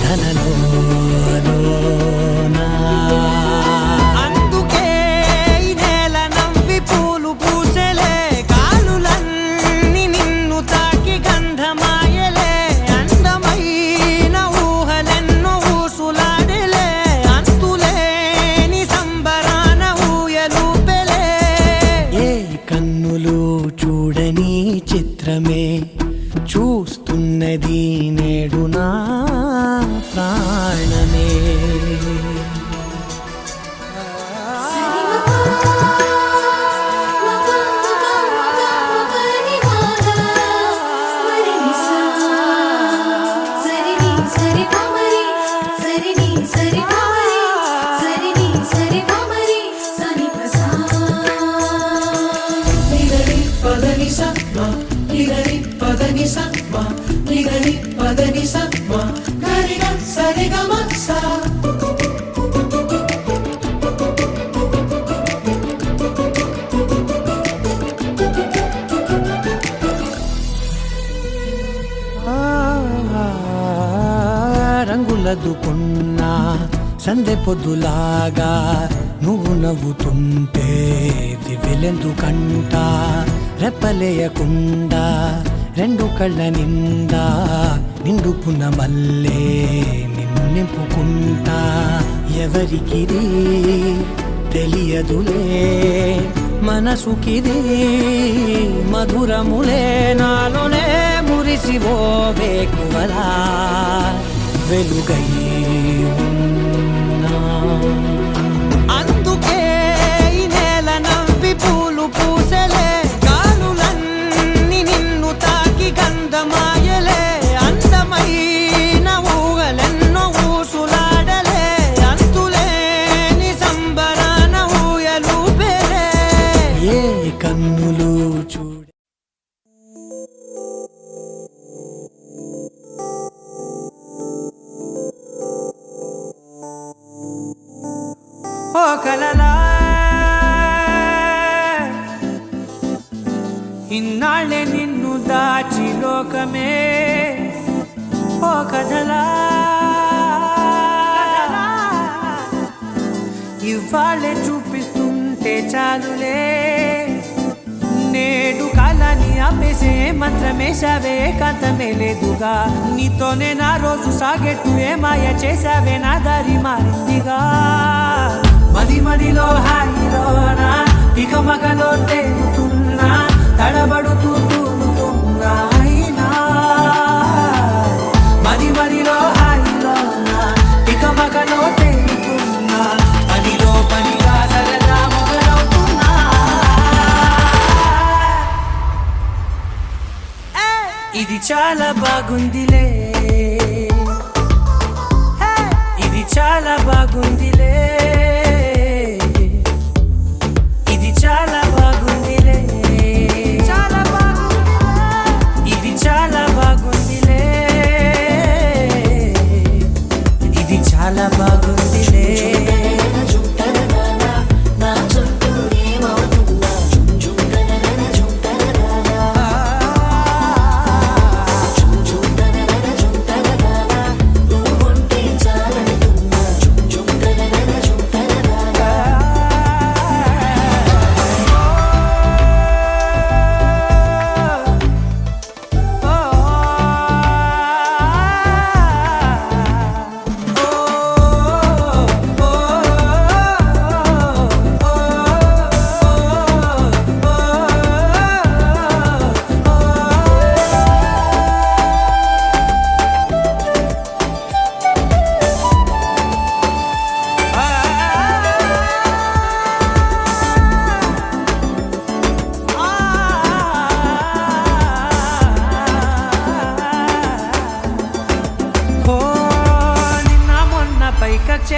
Speaker 6: తనలోనా అందుకే ఈ నేల నవ్వి పూలు పూసెలే కాలులన్నీ నిన్ను తాకి గంధమాయలే అందమైన ఊహలెన్నో ఊసులాడలే అంతులేని సంబరాన ఊయలూపెలే ఏ కన్నులు చూడని చిత్రమే చూస్తున్నది నేడు నా ప్రాణమే రంగులదుకున్నా సందె పొద్దులాగా నువ్వు నవ్వుతుంటే దివ్యలెందుకంట రెప్పలేయకుండా రెండు కళ్ళ నిండా నిండుకున్న మల్లే నిన్ను నింపుకుంటా ఎవరికిది తెలియదులే మనసుకిది మధురములే నాలోనే మురిసివో వేకువలా వెలుగై ఉన్నా అందుకే ఈ నేల నవ్వి పూలు పూసెలే కాలులన్నీ నిన్ను తాకి గంధమాయలే అందమైన ఊహలెన్నో ఊసులాడలే అంతులేని సంబరాన ఊయలూపెలే ఏ కన్నులు చూడ ఓ కలలా ఇన్నాళ్ళే నిన్ను దాచి లోకమే ఓ కథలా ఇవాళ్ళే చూపిస్తుంటే చాలులే నేడు కాలాన్ని ఆపేసే మంత్రమేశావే కాంతమే లేదుగా నీతోనే నా రోజు సాగెట్టు ఏ మాయ చేశావే నా దారి మారిందిగా మది మదిలో హాయిలోనా ఇక మగలో తేలుతున్నా తడబడుతూ తూలుతున్నా అయినా మది మదిలో హాయిలోనా ఇక మగలో తేలుతున్నా పనిలో పనిగా సరదా మొదలవుతున్నా ఇది చాలా బాగుందిలే ఇది చాలా బాగుందిలే ఇది చాలా బాగుందిలే చాలా బాగుందిలే ఇది చాలా బాగుందిలే ఇది చాలా బాగుందిలే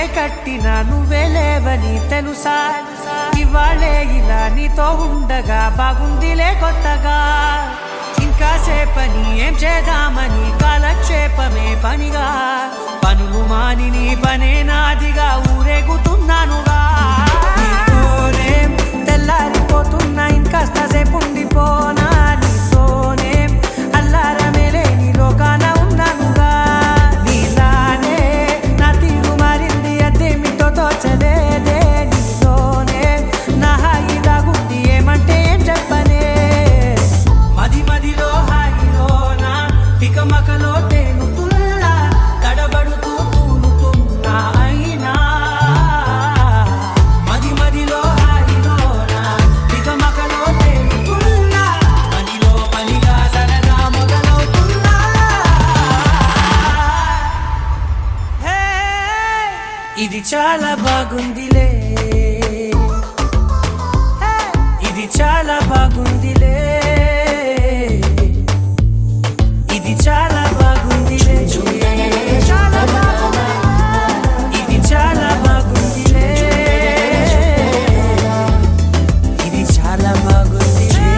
Speaker 6: కళ్ళే కట్టినా నువ్వే లేవని తెలుసా ఇవాళే ఇలా నీతో ఉండగా బాగుందిలే కొత్తగా ఇంకా సేపని ఏం చేద్దామని కాలక్షేపమే పనిగా పనులు మాని నీ పనే నాదిగా ఊరేగుతున్నానుగా నీతోనే తెల్లారిపోతున్నా ఇంకాస్త సేపు ఉండిపోనా నీతోనే అల్లారమే లేని లోకాన ఉన్నానుగా నీలానే నా తీరు మారింది అదేమిటో తోచలేదే నీలోనే నా హాయి దాగుంది ఏమంటే ఏం చెప్పనే మది మదిలో హాయిలోనా పికమకలో తేలుతున్నా తడబడుతూ తూలుతున్నా అయినా మది మదిలో హాయిలోనా పికమకలో తేలుతున్నా పనిలో పనిగా సరదా మొదలవుతున్నా హే, ఇది చాలా బాగుందిలే హే, ఇది చాలా బాగుందిలే ఇది చాలా బాగుందిలే చాలా బాగుంది ఇది చాలా బాగుందిలే ఇది చాలా బాగుందిలే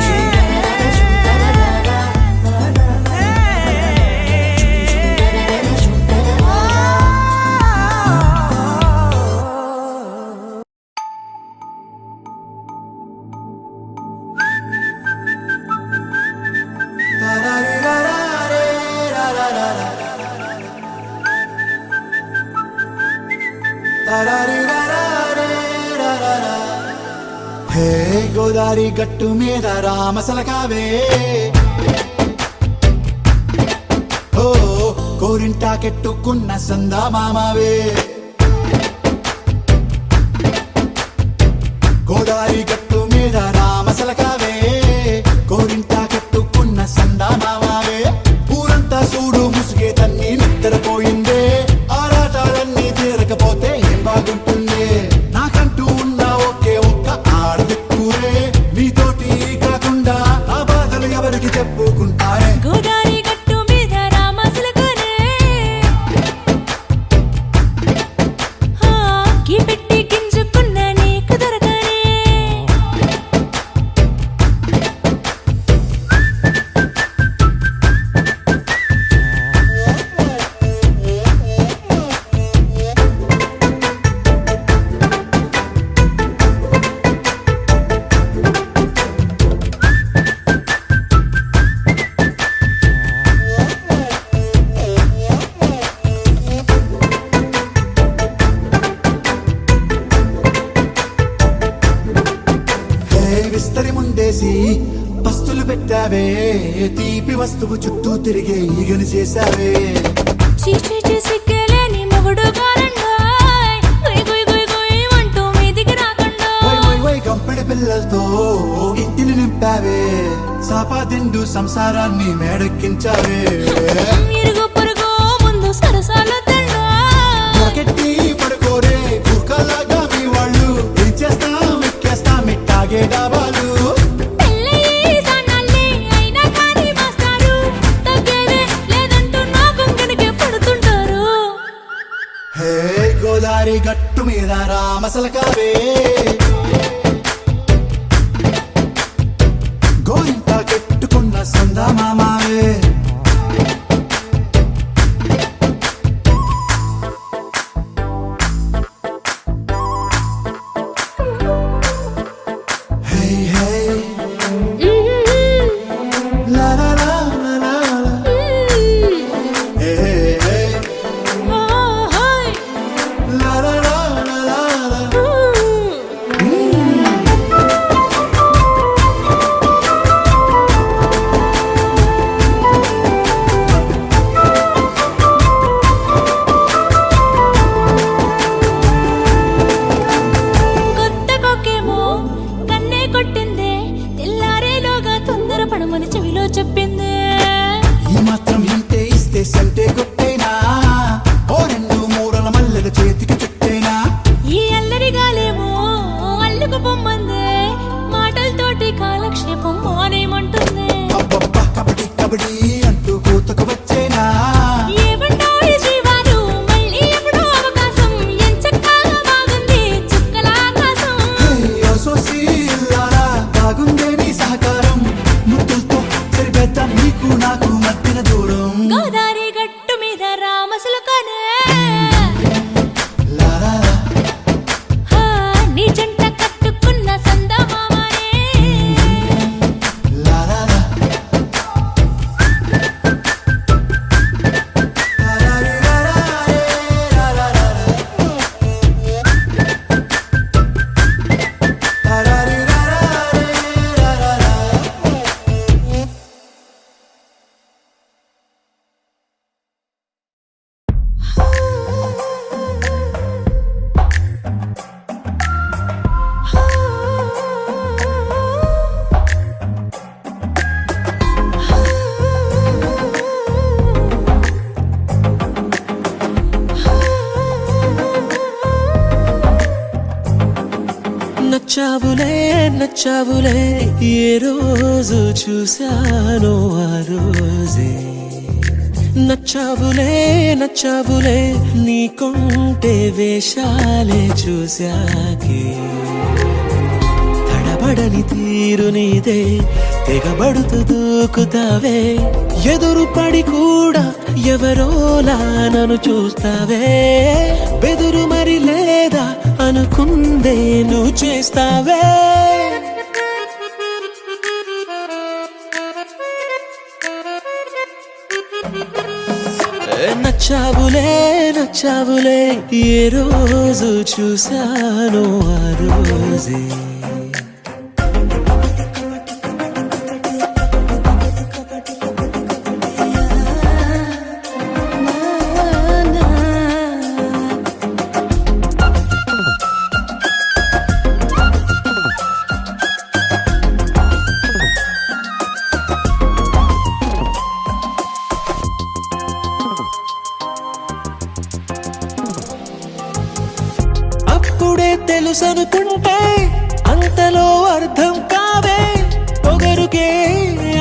Speaker 8: హే గోదారి గట్టు మీద రామసలకావే ఓ కోరింటా కెట్టుకున్న సందా మామావే గోదారి గట్టు మీద రామసలకావే కోరింటా కెట్టుకున్న సందా మామావే ఊరంతా చూడు ముసుగే తన్ని నిద్రపోయిందే ఆరాటాలన్నీ తీరకపోతే ఏం బాగుంటుంది నాకంటూ ఉన్న ఒకే ఒక్క ఆడదిక్కురే నీతోటి కాకుండా నా బాధలు ఎవరికి చెప్పుకుంటారే
Speaker 2: గోదారి గట్టు మీద రామసలకనే కీ పెట్టి గింజుకున్న నీకు దొరకనే
Speaker 8: హే విస్తరి ముందేసి పస్తులు పెట్టావే తీపి వస్తువు చుట్టూ తిరిగే ఈగను చేశావే
Speaker 2: చీచీ చేసి కేలేని మొగుడు గారండాయ్ గుయ్ గుయ్ గుయ్ గుయ్ అంటూ మీదికి రాకుండా
Speaker 8: వై వై వై కంపెడి పిల్లలతో ఇంటిని నింపావే సాపాదిండు సంసారాన్ని మేడెక్కించావే
Speaker 2: ఇరుగు పొరుగు ముందు సరసాల తండా
Speaker 8: మొరకెట్టి పడుకోరే కుక్కలాగా మీ వాళ్ళు ఏం చేస్తాం ఎక్కేస్తాం ఇట్టాగే డాబాలు
Speaker 2: పెళ్ళయి సానాళ్ళే అయినా కానీ మాస్టారు తగ్గేదే లేదంటూ నా కొంగనికే పడుతుంటారు
Speaker 8: హే గోదారి గట్టు మీద రామసలకావే గోరింట కెట్టుకున్న సందా మామావే హే హే లా లా లా లా లా లా. హే హే హే లా లా లా లా లా లా.
Speaker 2: కొత్త కొక్కేమో కన్నే కొట్టిందే తెల్లారేలోగా తొందర పడమని చెవిలో చెప్పిందే
Speaker 8: ఈ మాత్రం ఇంటే ఇస్తే సంటే కొట్టేనా ఓ రెండు మూరల మల్లెల చేతికి చుట్టేనా
Speaker 2: ఈ అల్లరిగాలేమో అల్లుకు పొమ్మందే మాటలతోటి కాలక్షేపం మానేమంటుంది
Speaker 8: అబ్బబ్బా కబడ్డీ కబడ్డీ అంటూ కూతకు వచ్చేనా
Speaker 2: ఏమంటావు ఈ జీవాలు మళ్ళీ ఎప్పుడో అవకాశం ఎంచక్క
Speaker 1: నచ్చావులే నచ్చావులే ఏ రోజు చూశానో ఆ రోజే నచ్చావులే నచ్చావులే నీకుంటే వేషాలే చూశాకే తడబడని తీరు నీదే తెగబడుతూ దూకుతావే ఎదురు పడి కూడా ఎవరోలా నన్ను చూస్తావే బెదురు మరి లేదా అనుకుందే నువ్వు చేస్తావే నచ్చావులే నచ్చావులే ఏ రోజు చూశానో ఆ రోజే తెలుసనుకుంటే అంతలో అర్థం కావే పొగరుకే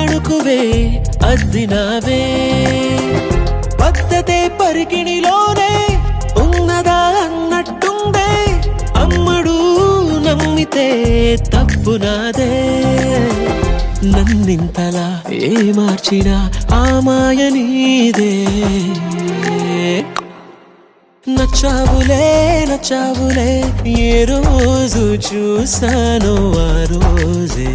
Speaker 1: అణుకువే అద్దినావే పద్ధతే పరికిణిలోనే ఉన్నదా అన్నట్టుందే అమ్మడు నమ్మితే తప్పు నాదే నన్నింతలా ఏ మార్చినా ఆ మాయ నీదే నచ్చావులే నచ్చావులే ఏ రోజు చూశానో ఆ రోజే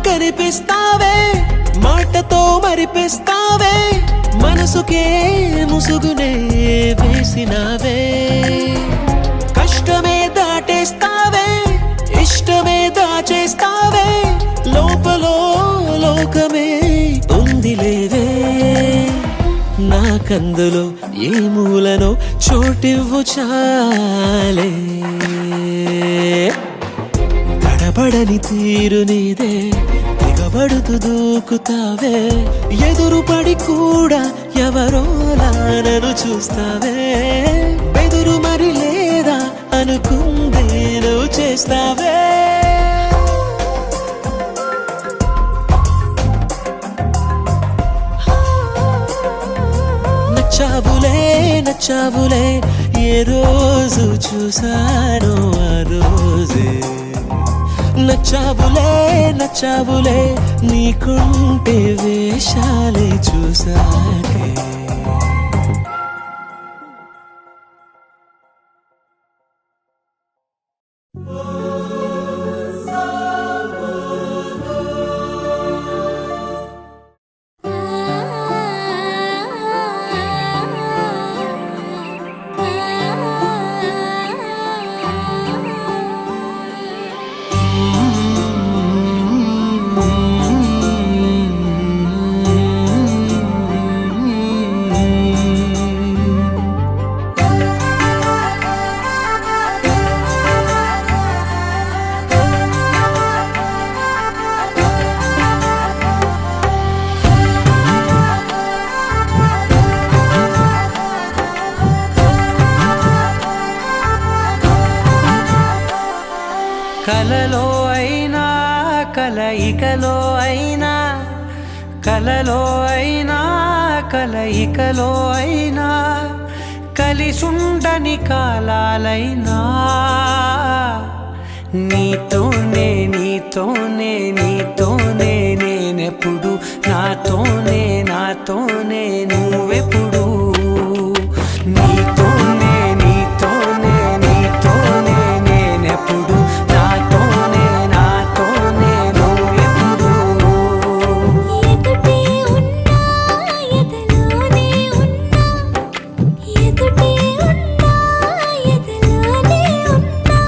Speaker 1: కనిపిస్తావే మాటతో మరిపిస్తావే మనసుకే ముసుగునే వేసినావే కష్టమే దాటేస్తావే ఇష్టమే దాచేస్తావే లోపలో లోకమే ఉందిలేవే నాకందులో ఏ మూలనో చోటివ్వు చాలే తడబడని తీరు నీదే తెగబడుతూ దూకుతావే ఎదురు పడి కూడా ఎవరోలా నన్ను చూస్తావే బెదురు మరి లేదా అనుకుందే నువ్వు చేస్తావే నచ్చావులే నచ్చావులే ఏ రోజు చూశానో ఆ రోజే నచ్చావులే నచ్చావులే నీకుంటే వేషాలే చూసాకే
Speaker 6: కలలో అయినా కలయికలో అయినా కలలో అయినా కలయికలో అయినా కలిసుండని కాలాలైనా నీతోనే నీతోనే నీతోనే నేనెప్పుడు నాతోనే నాతోనే నువ్వెప్పుడు నీతోనే నీతోనే నీతోనే నేనెప్పుడు నాతోనే నాతోనే నువ్వెప్పుడు
Speaker 2: ఎదుటే ఉన్నా ఎదలోనే ఉన్నా ఎదుటే ఉన్నా ఎదలోనే ఉన్నా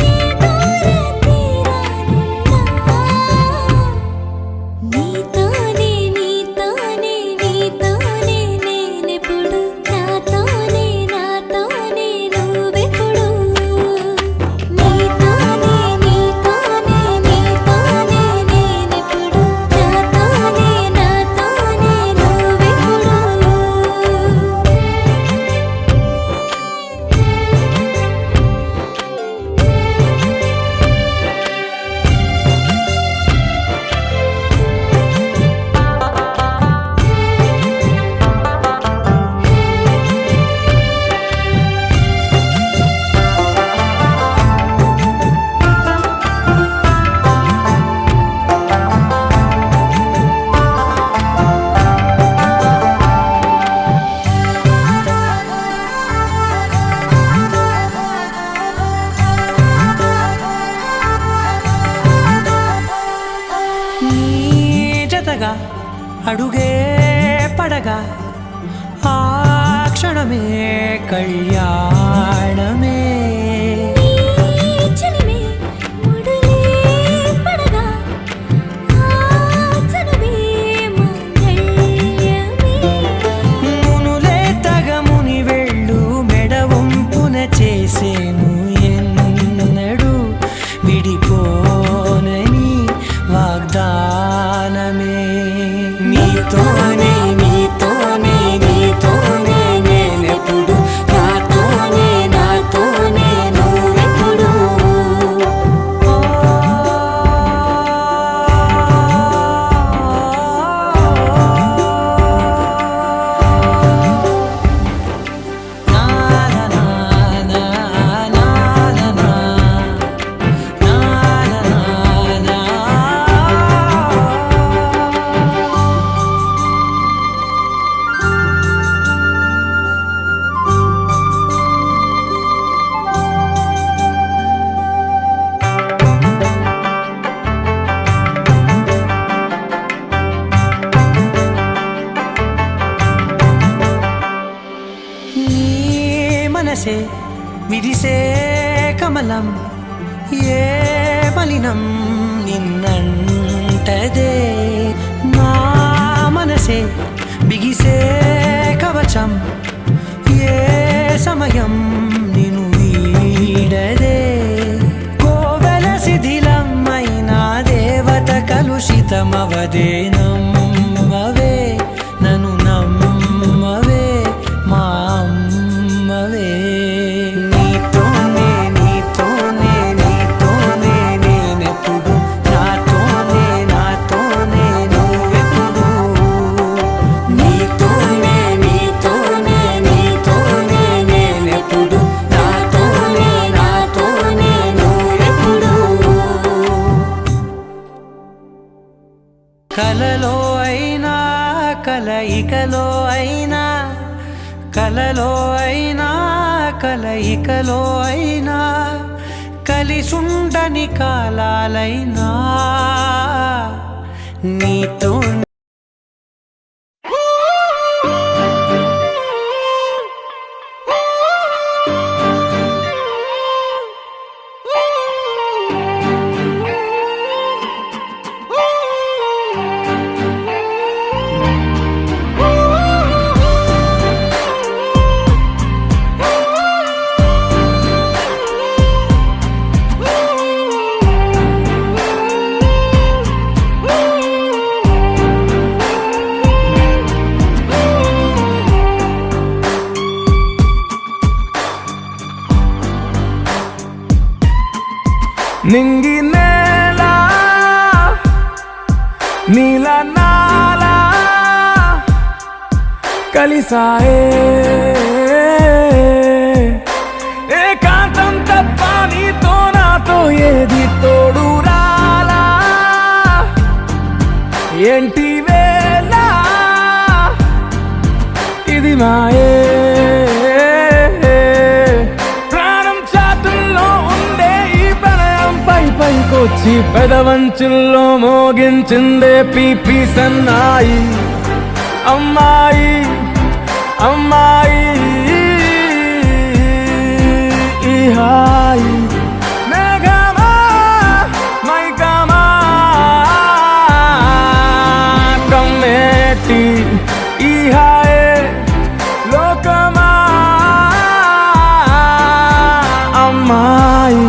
Speaker 2: ఏ దూర తీరానున్నా నీతోనే నీతోనే నీతోనే
Speaker 6: అడుగే పడగా ఆ క్షణమే కళ్యాణమే
Speaker 2: చెలిమే ముడులే పడగా ఆ చనువే మంగళమే
Speaker 6: మునులే తగముని వెళ్ళు మెడ వంపున చేసేను ఎన్నడు విడిపోనని వాగ్దానమే నీతోనే నీతోనే నీతోనే నేనెప్పుడు నాతోనే నాతోనే నువ్వెప్పుడు నా నా నా నా నా నా నా నా. నీ మనసే విరిసే కమలం ఏ మలినం నిన్నంటదే నా మనసే బిగిసే కవచం ఏ సమయం నిన్ను వీడదే కోవెల శిథిలమైన దేవత కలుషితమవదే నమ్మవే నన్ను నమ్మవే మా అమ్మవే నీతోనే నీతోనే నీతోనే నేనెప్పుడు నాతోనే నాతోనే నువ్వెప్పుడు నీతోనే నీతోనే నీతోనే నేనెప్పుడు నాతోనే నాతోనే నువ్వెప్పుడు కలలో అయినా కలయికలో అయినా కలలో అయినా కలయికలో అయినా కలిసుండని కాలాలైనా నీతో
Speaker 3: నింగి నేల నీల నాల కలిసాయే ఏకాంతం తప్ప నీతో నాతో ఏది తోడు రాలా ఏంటి వేళ ఇది మాయే పైకొచ్చి పెదవంచుల్లో మోగించిందే పీపీ సన్నాయి అమ్మాయి అమ్మాయి ఈ హాయి మేఘమా మైకమా కమ్మేటి ఈ హాయే లోకమా అమ్మాయి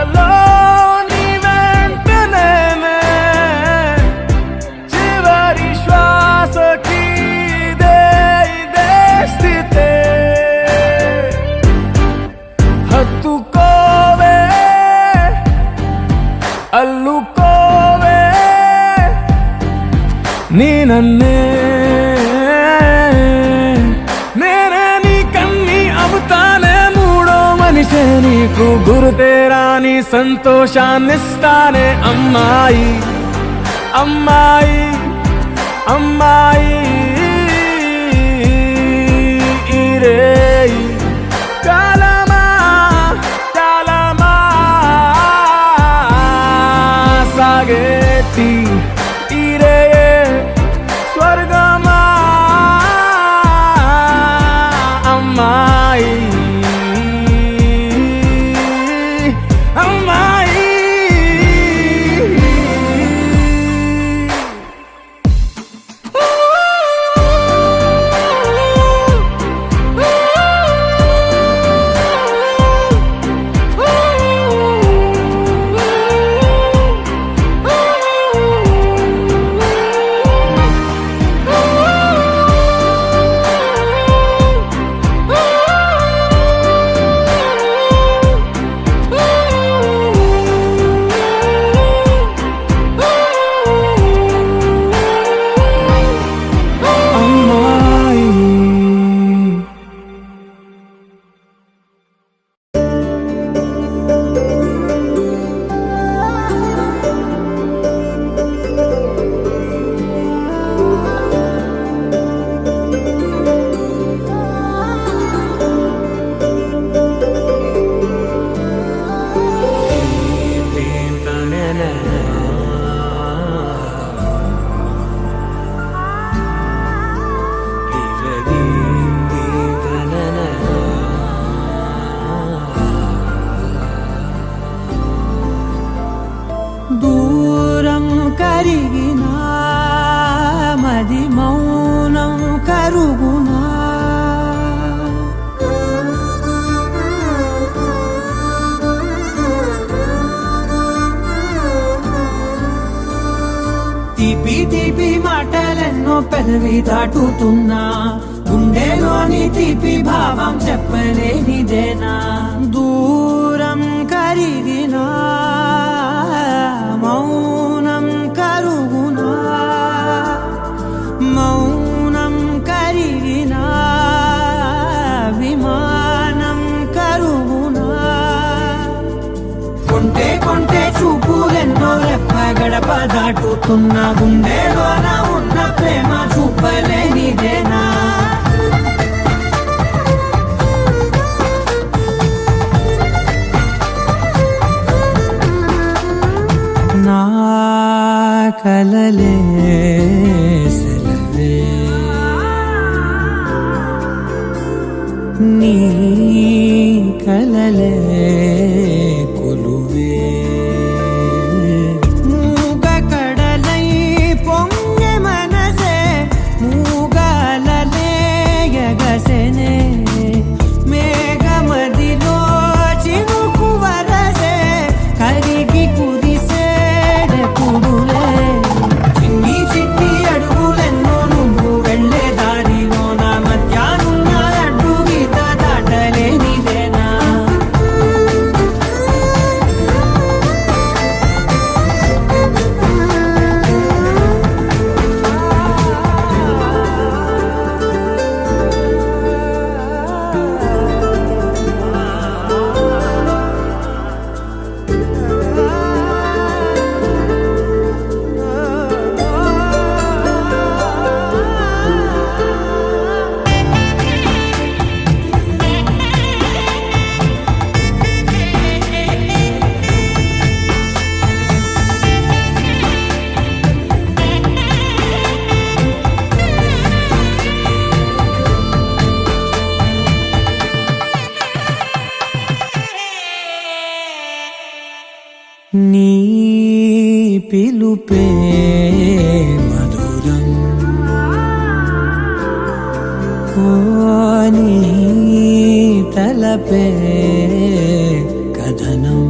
Speaker 3: కలలో నీ వెంటనే చివరి శ్వాసకి ఇదే స్థితే హత్తుకోవే అల్లుకోవే నీ నన్నే నేనే నీ కన్ని అవుతానే మూడో మనిషే నీకు గురుతేరాని సంతోషాన్నిస్తానే అమ్మాయి అమ్మాయి అమ్మాయి ఇరే కాలమా కాలమా సాగేటి ఇరే స్వర్గమా అమ్మాయి అమ్మాయి దూరం కరిగినా మది మౌనం కరుగునా తీపి తీపి మాటలెన్నో పెదవి దాటుతున్నా గుండెలోని తీపి భావం చెప్పలేనిదేనా దూరం కరిగినా మౌనం కరుగునా మౌనం కరిగినా విమానం కరుగునా కొంటే కొంటే చూపులెన్నో రెప్ప గడప దాటుతున్న గుండెలోన ఉన్న ప్రేమ చూపలేనిదేనా నా కలలే సెలవే నీ కలలే కొలువే మూగ కడలై పొంగె మనసే మూగలలే ఎగసెనే మేఘమదిలో చినుకు వరసే కరిగి కుదిసే పుడులే చిన్ని చిన్ని అడుగులెన్నో నువ్వు వెళ్ళే దారిలో నా మధ్యాహ్న అడ్డు గీత దాటలేనిదేనా నీ పిలుపే మధురం ఓ నీ తలపే కథనం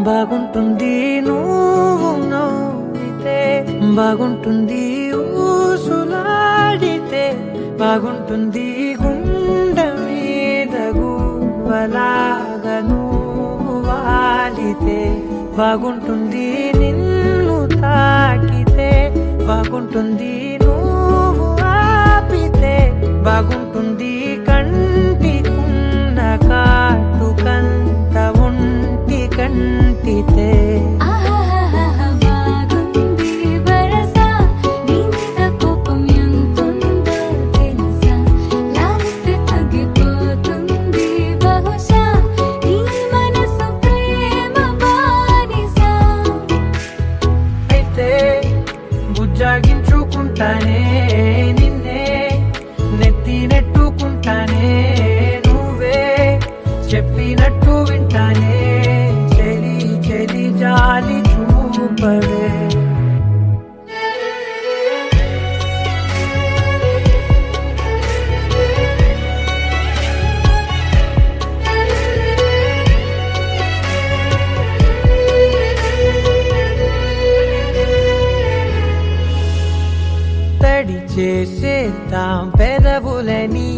Speaker 6: బాగుంటుంది నువ్వు నవ్వితే, బాగుంటుంది ఊసులాడితే, బాగుంటుంది గుండె మీద గువ్వలాగా నువ్వు వాలితే, బాగుంటుంది నిన్ను తాకితే, బాగుంటుంది నువ్వు ఆపితే, బాగుంటుంది కంటికున్న కాటుకంత ఒంటి కంటితే.
Speaker 2: ఆహాహాహా బాగుంది వరస నీ మీద కోపం ఎంతుందో తెలుసా లాలిస్తే తగ్గిపోతుంది బహుశా నీ మనసు ప్రేమ బానిస.
Speaker 6: అయితే బుజ్జాగించుకుంటానే నిన్నే, నెత్తి నెట్టుకుంటానే, నువ్వే చెప్పినట్టు వింటానే, చెలి చెలి జాలి చూపవే. తడి చేసేద్దాం పెదవులని,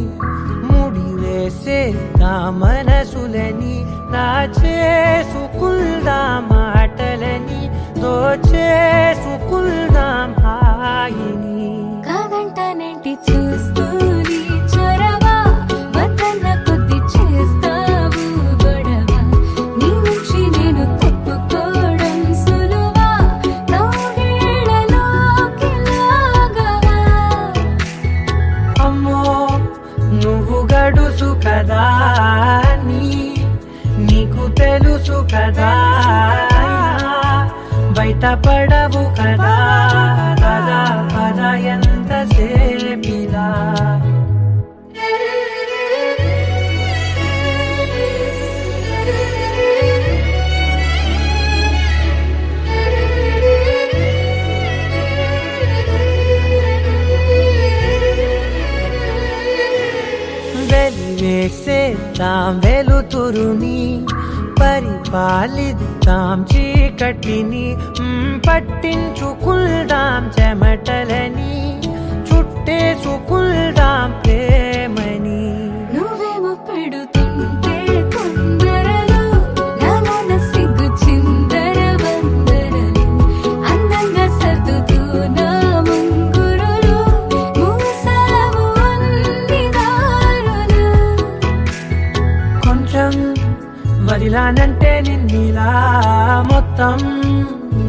Speaker 6: ముడి వేసేద్దాం మనసులని, నా చేసుకుందాం మాటలని, దోచేసుకుందాం హాయిని.
Speaker 2: కాదంటానేంటి చూస్తూని చొరవ వద్దన్న కొద్ది చేస్తావు గొడవ నీ నుంచి నేను తప్పుకోవడం సులువా నవ్వేళ్ళలోకి లాగవా.
Speaker 6: అమ్మో నువ్వు గడుసు కదా నీకు తెలుసు కదా, బయట పడవు కదా, పద పద ఎంత సేపిలా. వెలివేసేద్దాం వెలుతురుని, పరిపాలిద్దాం చీకటిని, పట్టించుకుందాం చెమటలని, చుట్టేసుకుందాం ప్రేమని.
Speaker 2: నువ్వేమో పెడుతుంటే కొందరలు నాలోన సిగ్గు చిందర వందరలు అందంగా సర్దుతూ నా ముంగురులు మూసావు అన్ని దారులు.
Speaker 6: కొంచెం వదిలానంటే నిన్నిలా మొత్తం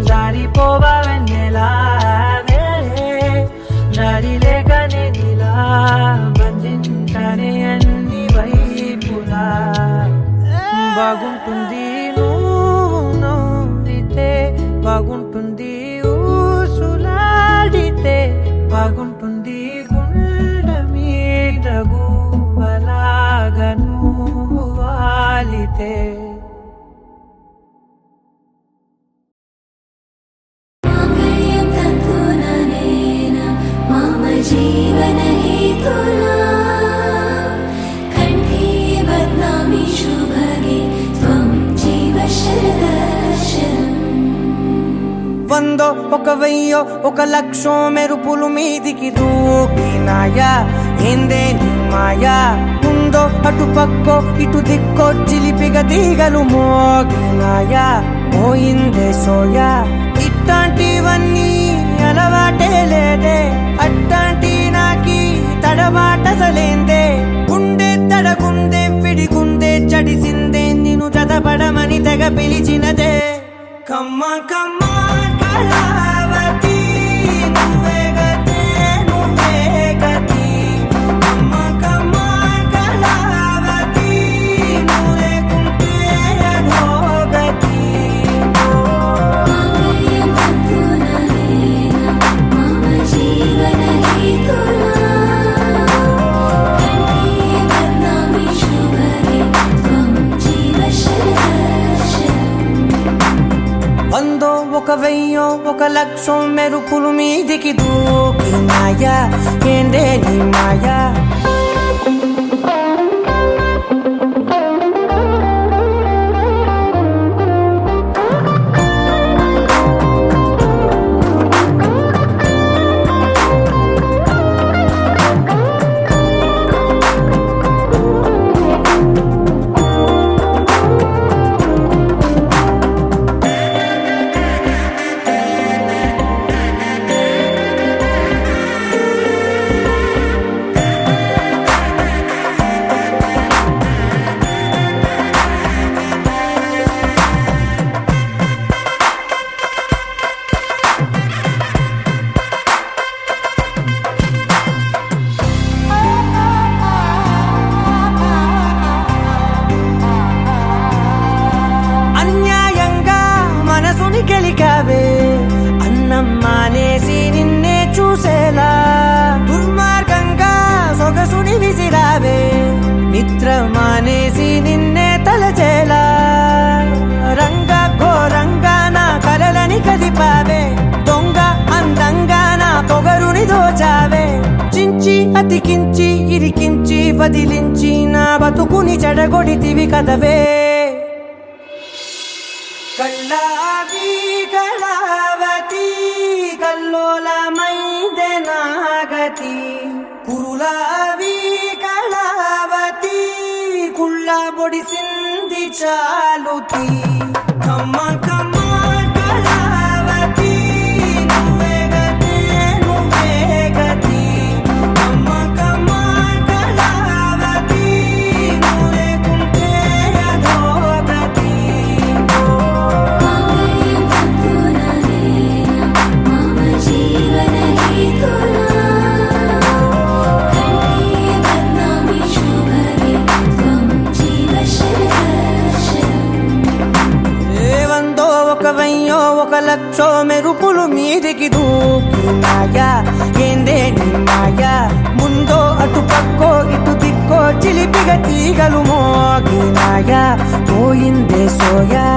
Speaker 6: జారిపోవా వెన్నెలా, దారి లేక నేనిలా బంధించనే అన్ని వైపులా. బాగుంటుంది నువ్వు నవ్వితే, బాగుంటుంది ఊసులాడితే, బాగుంటుంది గుండె మీద గువ్వలాగా నువ్వు వాలితే.
Speaker 2: మాంగళ్యం తంతుననేన మమ జీవన హేతునా కంఠే బధ్నామి శుభగే త్వం జీవ శరదర్శనం.
Speaker 3: వందో ఒక వెయ్యో ఒక లక్షో మెరుపులు మీదికి దూకినాయా, ఏందే నీ మాయా. ఉందో అటు పక్కో ఇటు దిక్కో చిలిపిగ తీగలు మోగినాయా, పోయిందే సోయా. ఇట్లాంటివన్నీ అలవాటే లేదే, అట్లాంటి నాకి తడబాటసలేందే. గుండె తడగుందే విడిగుందే చడిసిందే, నిన్ను చదపడమని తెగ పిలిచినదే. కమ్మ కమ్మ కళావతి నువ్వే గతే నువ్వే గతి, కమ్మ కమ్మ కళావతి నువ్వు లేకుంటే అధోగతి.
Speaker 2: మాంగళ్యం తంతుననేన మమ జీవన హేతునా కంఠే బధ్నామి శుభగే త్వం జీవ శరదర్శనం.
Speaker 3: వందో ఒక వెయ్యో ఒక లక్షో మెరుపులు మీదికి దూకినాయా, ఏందే నీ మాయా. సొగసుని విసిరావే నిద్ర మానేసి నిన్నే తలచేలా రంగా ఘోరంగా నా కలలని కదిపావే దొంగ అందంగా నా పొగరుని దోచావే చించి అతికించి ఇరికించి వదిలించి నా బతుకుని చెడగొడితివి కదవే కళ్ళావి కళావతి కల్లోలమైందే నాగతి కురులావి కళావతి కుళ్ళ బొడిసింది చాలుతి కమ్మ కమ్మ కళావతి నువ్వే గతే నువ్వే గతి కమ్మ కమ్మ కళావతి నువ్వు లేకుంటే అధోగతి
Speaker 2: మమ జీవన హేతునా కంఠే బద్నామి శుభగే త్వం జీవ శరణం
Speaker 3: ఏవందో ఒక వెయ్యో ఒక లక్షో మెరుపులు మీదికి దూకినాయా ఏందే నీ మాయా ముందో అటు పక్కో ఇటు దిక్కో చిలిపిగ తీగలు మోగినాయా పోయిందే సోయా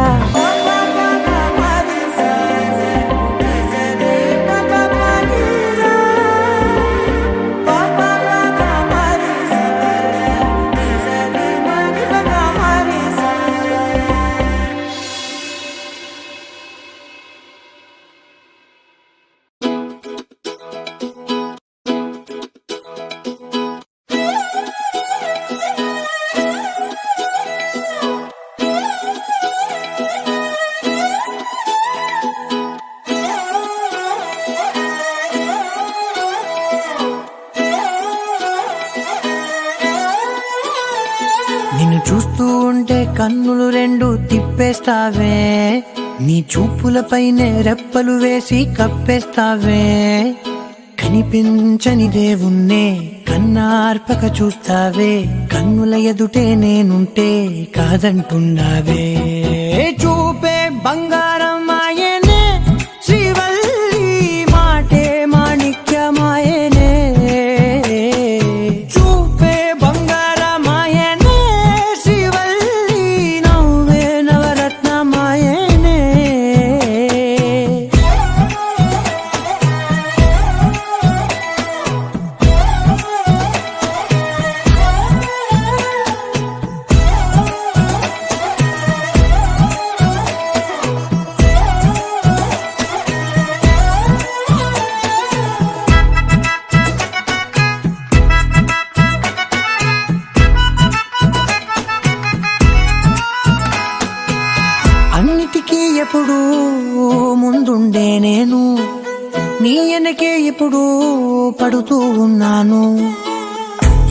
Speaker 3: నిన్ను చూస్తూ ఉంటే కన్నులు రెండు తిప్పేస్తావే నీ చూపులపైనే రెప్పలు వేసి కప్పేస్తావే కనిపించని దేవుణ్ణే కన్నార్పక చూస్తావే కన్నుల ఎదుటే నేనుంటే కాదంటున్నావే చూపే బంగారం మాయనే శ్రీవల్లి మాటే మాణిక్యమాయనే చూపే బంగారమాయనే శ్రీవల్లి నవ్వే నవరత్నమాయనే అన్నిటికీ ఎప్పుడు ముందుండే నేను నీ వెనకే ఎప్పుడు పడుతూ ఉన్నాను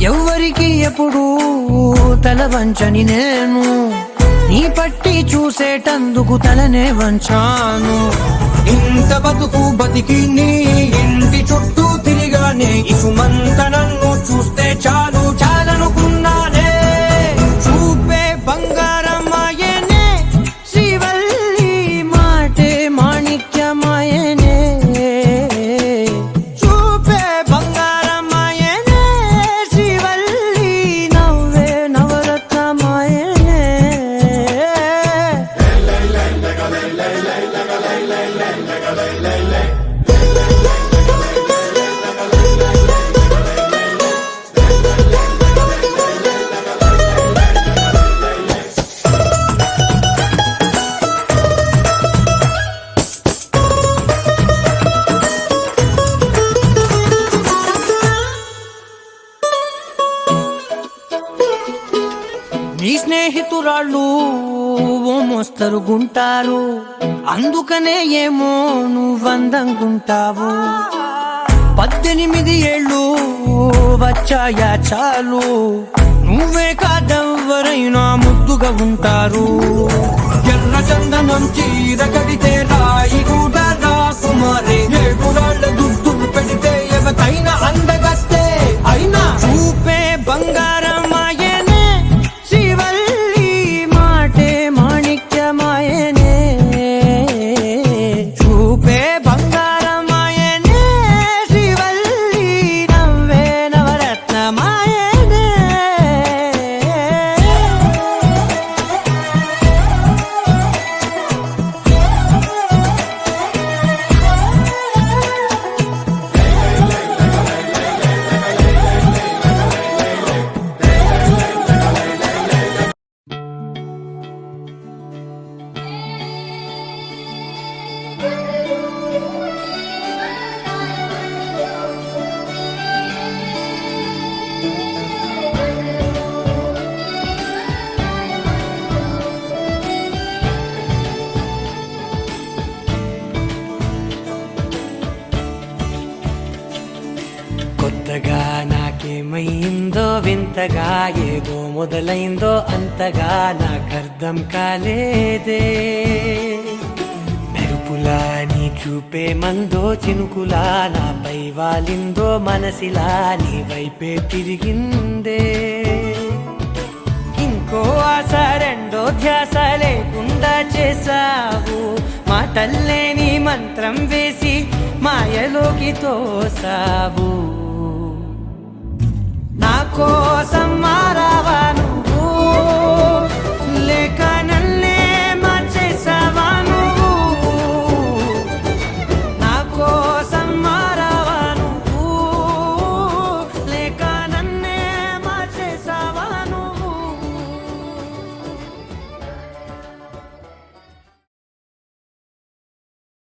Speaker 3: ఎవ్వరికి ఎప్పుడు తల వంచని నేను నీ పట్టి చూసేటందుకు తలనే వంచాను ఇంత బతుకు బతికి నీ ఇంటి చుట్టూ తిరిగానే ఇసుమంత నన్ను చూస్తే చాలు చాలనుకున్నానే చూపే బంగారమాయనే శ్రీవల్లి మాటే మాణిక్యమాయనే చూపే బంగారమాయనే శ్రీవల్లి నవ్వే నవరత్నమాయనే నీ స్నేహితురాళ్ళు ఓ మోస్తరుగుంటారు అందుకనే ఏమో నువ్వందంగుంటావు 18 ఏళ్ళు వచ్చాయా చాలు నువ్వే కాదెవ్వరైనా ముద్దుగా ఉంటారు ఎర్ర చందనం చీర కడితే రాయి కూడా రాకుమారే ఏడురాళ్ళ దుద్దులు పెడితే ఎవతైనా అందగత్తే అయినా చూపే బంగారమాయనే శ్రీవల్లి మాటే మాణిక్యమాయనే చూపే బంగారమాయనే శ్రీవల్లి నవ్వే నవరత్నమాయ కొత్తగా నాకేమైందో వింతగా ఏదో మొదలైందో అంతగా నాకర్థం కాలేదే మెరుపులా నీ చూపే మందో చినుకులా నాపై వాలిందో మనసిలా నీ వైపే తిరిగిందే ఇంకో ఆశ రెండో ధ్యాస లేకుండా చేసావు మాటల్లేని మంత్రం వేసి మాయలోకి తోసావు నా కోసం